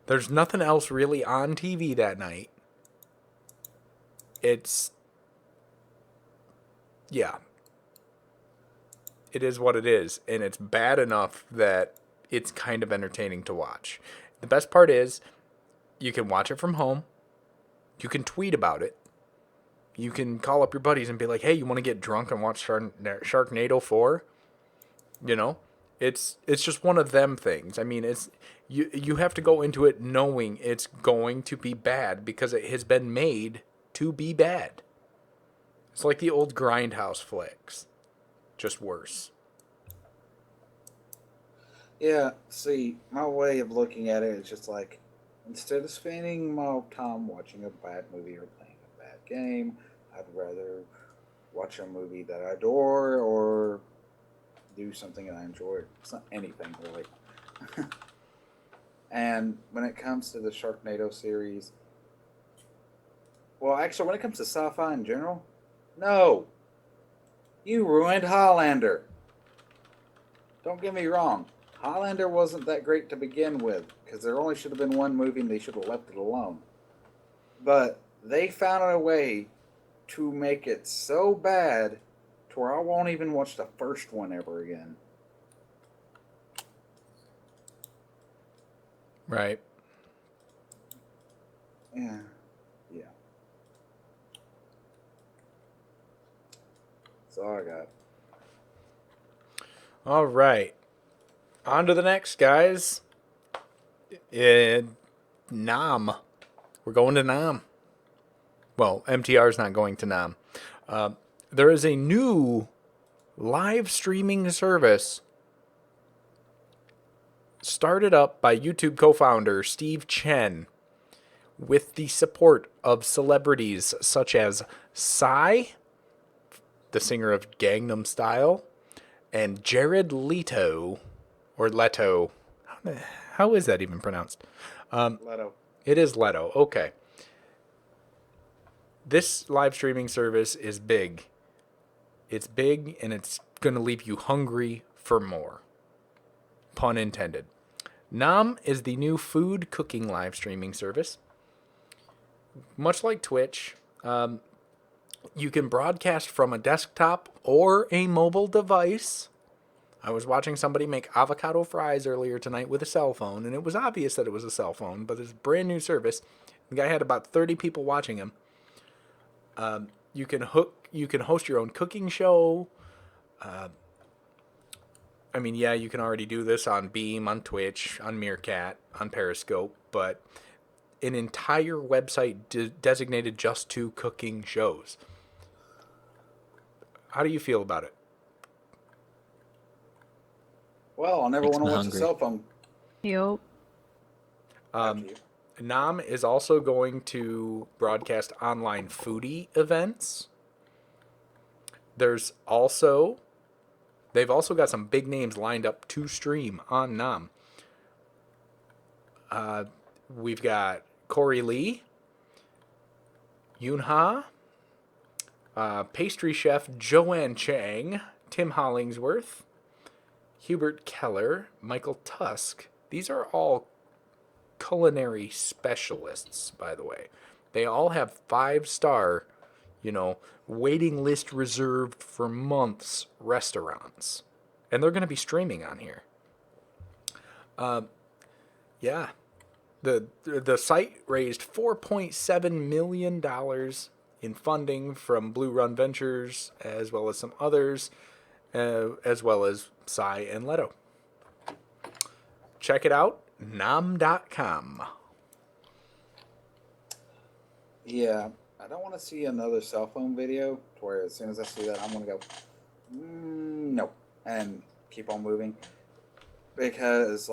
There's nothing else really on TV that night. It is what it is, and it's bad enough that it's kind of entertaining to watch. The best part is you can watch it from home. You can tweet about it. You can call up your buddies and be like, hey, you want to get drunk and watch Sharknado 4? It's just one of them things. I mean, you have to go into it knowing it's going to be bad because it has been made to be bad. It's like the old Grindhouse flicks, just worse. Yeah, see, my way of looking at it is just like, instead of spending my time watching a bad movie or playing a bad game, I'd rather watch a movie that I adore or do something that I enjoy. It's not anything, really. And when it comes to the Sharknado series, well, actually, when it comes to sci-fi in general, no. You ruined Highlander. Don't get me wrong. Highlander wasn't that great to begin with because there only should have been one movie and they should have left it alone. But they found a way to make it so bad to where I won't even watch the first one ever again. Right. Yeah. Yeah. That's all I got. All right. On to the next, guys. Nam. We're going to Nam. Well, MTR's not going to Nam. There is a new live streaming service started up by YouTube co-founder Steve Chen with the support of celebrities such as Psy, the singer of Gangnam Style, and Jared Leto, or Leto. How is that even pronounced? Leto. It is Leto. Okay. This live streaming service is big. It's big, and it's going to leave you hungry for more. Pun intended. Nam is the new food cooking live streaming service. Much like Twitch, you can broadcast from a desktop or a mobile device. I was watching somebody make avocado fries earlier tonight with a cell phone, and it was obvious that it was a cell phone, but it's a brand new service. The guy had about 30 people watching him. You can host your own cooking show. I mean, yeah, you can already do this on Beam, on Twitch, on Meerkat, on Periscope, but an entire website designated just to cooking shows. How do you feel about it? Well, I'll never Makes want to me watch hungry. a cell phone. Yup. After you. Nam is also going to broadcast online foodie events. They've also got some big names lined up to stream on Nam. We've got Corey Lee, Yoon Ha, pastry chef Joanne Chang, Tim Hollingsworth, Hubert Keller, Michael Tusk. These are all culinary specialists, by the way. They all have 5-star, waiting list reserved for months restaurants. And they're going to be streaming on here. Yeah. The site raised $4.7 million in funding from Blue Run Ventures, as well as some others, as well as Psy and Leto. Check it out, nam.com. Yeah, I don't want to see another cell phone video to where as soon as I see that, I'm going to go, no, and keep on moving. Because,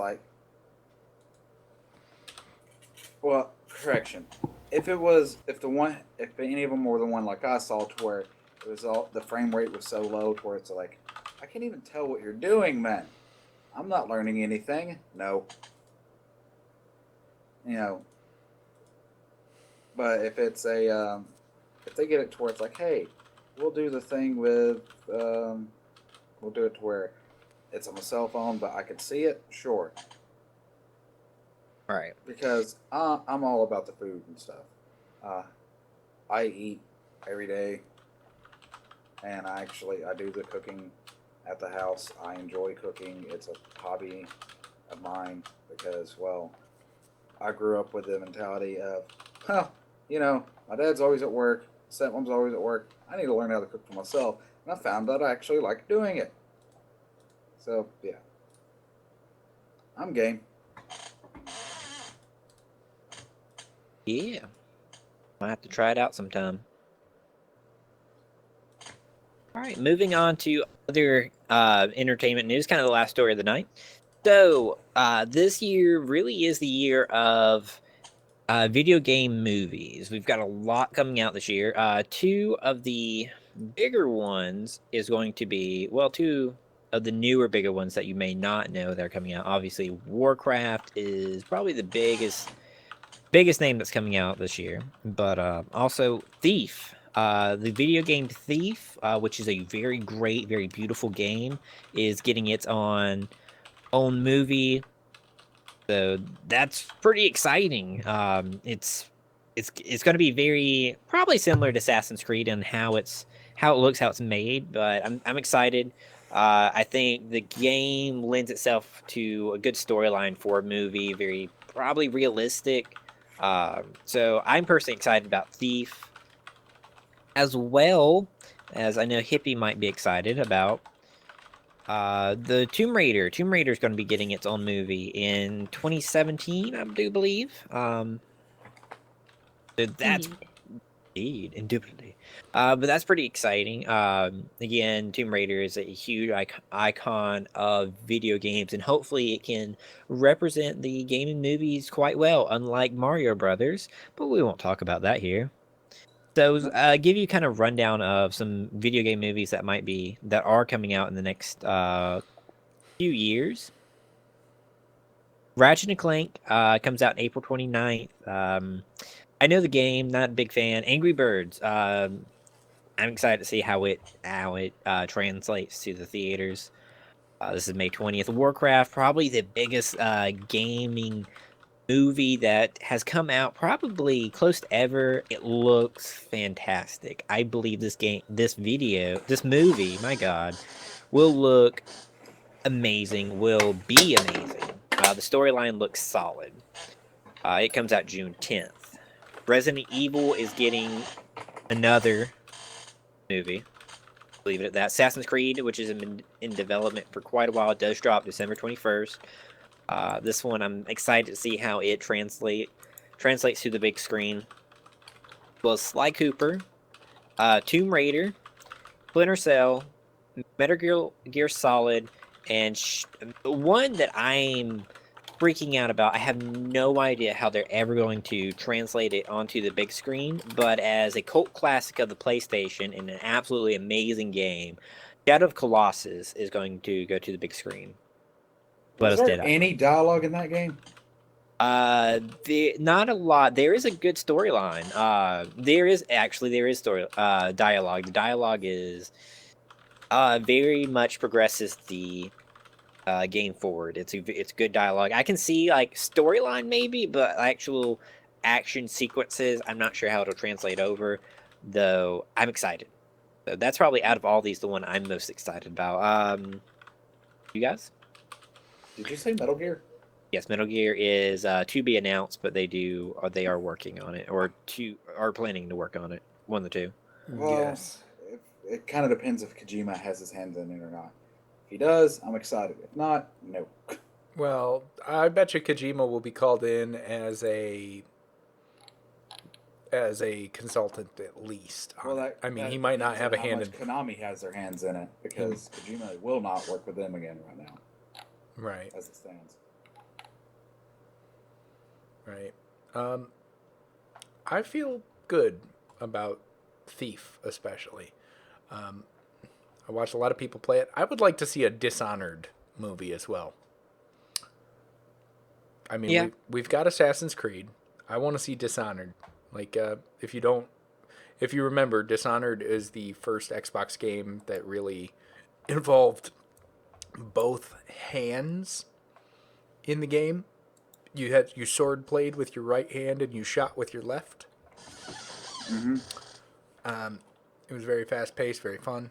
well, correction. If any of them were the one like I saw to where it was the frame rate was so low to where it's like, I can't even tell what you're doing, man. I'm not learning anything. No. But if it's if they get it to where it's like, hey, we'll do the thing with, we'll do it to where it's on a cell phone, but I can see it, sure. Right. Because I'm all about the food and stuff. I eat every day, and I do the cooking at the house. I enjoy cooking. It's a hobby of mine because, well, I grew up with the mentality of, my dad's always at work, stepmom's always at work. I need to learn how to cook for myself, and I found that I actually like doing it. So, yeah. I'm game. Yeah. Might have to try it out sometime. All right, moving on to other entertainment news, kind of the last story of the night. So, this year really is the year of video game movies. We've got a lot coming out this year. Two of the bigger ones is going to be, well, two of the newer, bigger ones that you may not know that are coming out. Obviously, Warcraft is probably the biggest name that's coming out this year. But also Thief. The video game Thief, which is a very great, very beautiful game, is getting its on own movie. So that's pretty exciting. It's going to be very probably similar to Assassin's Creed and how it looks, how it's made. But I'm excited. I think the game lends itself to a good storyline for a movie, very probably realistic. So I'm personally excited about Thief, as well as I know Hippie might be excited about the Tomb Raider. Tomb Raider is going to be getting its own movie in 2017, I do believe. So that's Indeed. indubitably. But that's pretty exciting. Again, Tomb Raider is a huge icon of video games, and hopefully it can represent the gaming movies quite well, unlike Mario Brothers. But we won't talk about that here. So, give you kind of rundown of some video game movies that are coming out in the next few years. Ratchet and Clank comes out April 29th. I know the game, not a big fan. Angry Birds. I'm excited to see how it translates to the theaters. This is May 20th. Warcraft, probably the biggest gaming movie that has come out probably close to ever. It looks fantastic. I believe this movie, my God, will look amazing, will be amazing. The storyline looks solid. It comes out June 10th. Resident Evil is getting another movie. Leave it at that. Assassin's Creed, which is in development for quite a while, does drop December 21st. This one, I'm excited to see how it translates to the big screen. Well, Sly Cooper, Tomb Raider, Splinter Cell, Metal Gear Solid, and one that I'm freaking out about. I have no idea how they're ever going to translate it onto the big screen, but as a cult classic of the PlayStation and an absolutely amazing game, Shadow of Colossus is going to go to the big screen. Was there any dialogue in that game? Not a lot. There is a good storyline. There is dialogue. The dialogue is very much progresses the game forward. It's good dialogue. I can see like storyline maybe, but actual action sequences, I'm not sure how it'll translate over. Though I'm excited. So that's probably out of all these the one I'm most excited about. You guys? Did you say Metal Gear? Yes, Metal Gear is to be announced, but they are working on it, or are planning to work on it. One of the two. Well, Yes. it kind of depends if Kojima has his hands in it or not. If he does, I'm excited. If not, no. Well, I bet you Kojima will be called in as a consultant at least. He might not have a hand in. Konami has their hands in it because Kojima will not work with them again right now. Right. As it stands. Right. I feel good about Thief, especially. I watched a lot of people play it. I would like to see a Dishonored movie as well. I mean, Yeah. we've got Assassin's Creed. I want to see Dishonored. Like, if you remember, Dishonored is the first Xbox game that really involved both hands in the game. You sword played with your right hand and you shot with your left. Mm-hmm. It was very fast paced, very fun,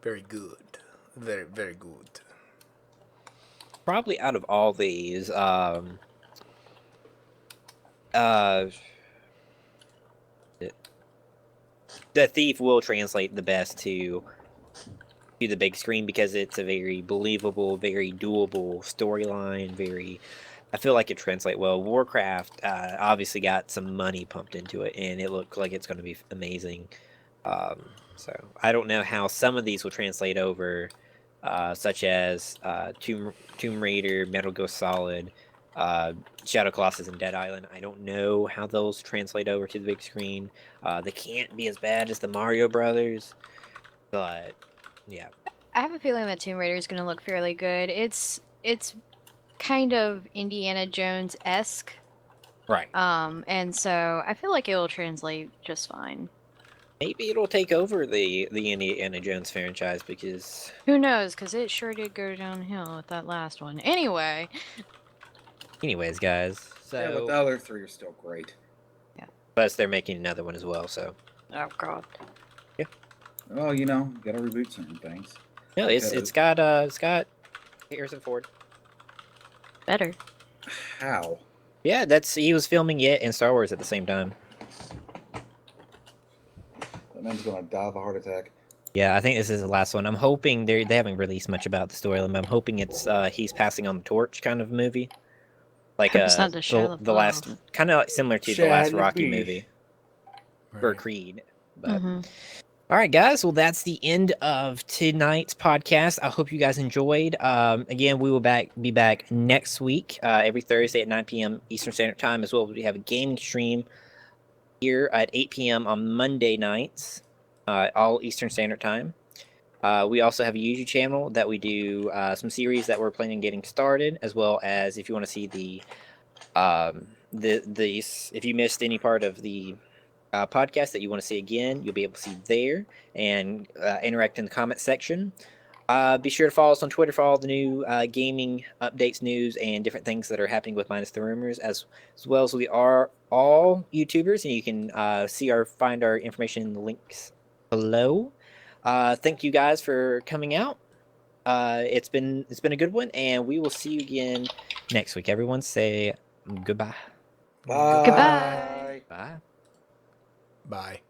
very good, very very good. Probably out of all these, the Thief will translate the best to the big screen because it's a very believable, very doable storyline. I feel like it translates well. Warcraft obviously got some money pumped into it, and it looks like it's going to be amazing. So I don't know how some of these will translate over, such as Tomb Raider, Metal Gear Solid, Shadow Colossus, and Dead Island. I don't know how those translate over to the big screen. They can't be as bad as the Mario Brothers, but yeah. I have a feeling that Tomb Raider is going to look fairly good. It's kind of Indiana Jones-esque. Right. And so I feel like it will translate just fine. Maybe it'll take over the Indiana Jones franchise because Who knows? Because it sure did go downhill with that last one. Anyway. anyways, guys. Yeah, but the So other three are still great. plus they're making another one as well. So Oh God. Well, you know, you gotta reboot certain things. no, it's got Harrison Ford. Better. How? Yeah, he was filming it and Star Wars at the same time. That man's gonna die of a heart attack. Yeah, I think this is the last one. I'm hoping they haven't released much about the storyline, but I'm hoping it's he's passing on the torch kind of movie. Like Hope it's not the Shia the last LaBeouf. kind of similar to the last Shia Rocky LaBeouf. movie or Right. Creed. But Mhm. all right, guys. Well, that's the end of tonight's podcast. I hope you guys enjoyed. Again, we will be back next week, every Thursday at 9 p.m. Eastern Standard Time, as well as we have a gaming stream here at 8 p.m. on Monday nights, all Eastern Standard Time. We also have a YouTube channel that we do some series that we're planning on getting started, as well as if you want to see if you missed any part of the podcast that you want to see again, you'll be able to see there and interact in the comment section. Be sure to follow us on Twitter for all the new gaming updates, news, and different things that are happening with Minus the Rumors, as well as we are all YouTubers, and you can find our information in the links below. Thank you guys for coming out. It's been a good one, and we will see you again next week. Everyone say goodbye. Bye. Goodbye. Bye. Bye.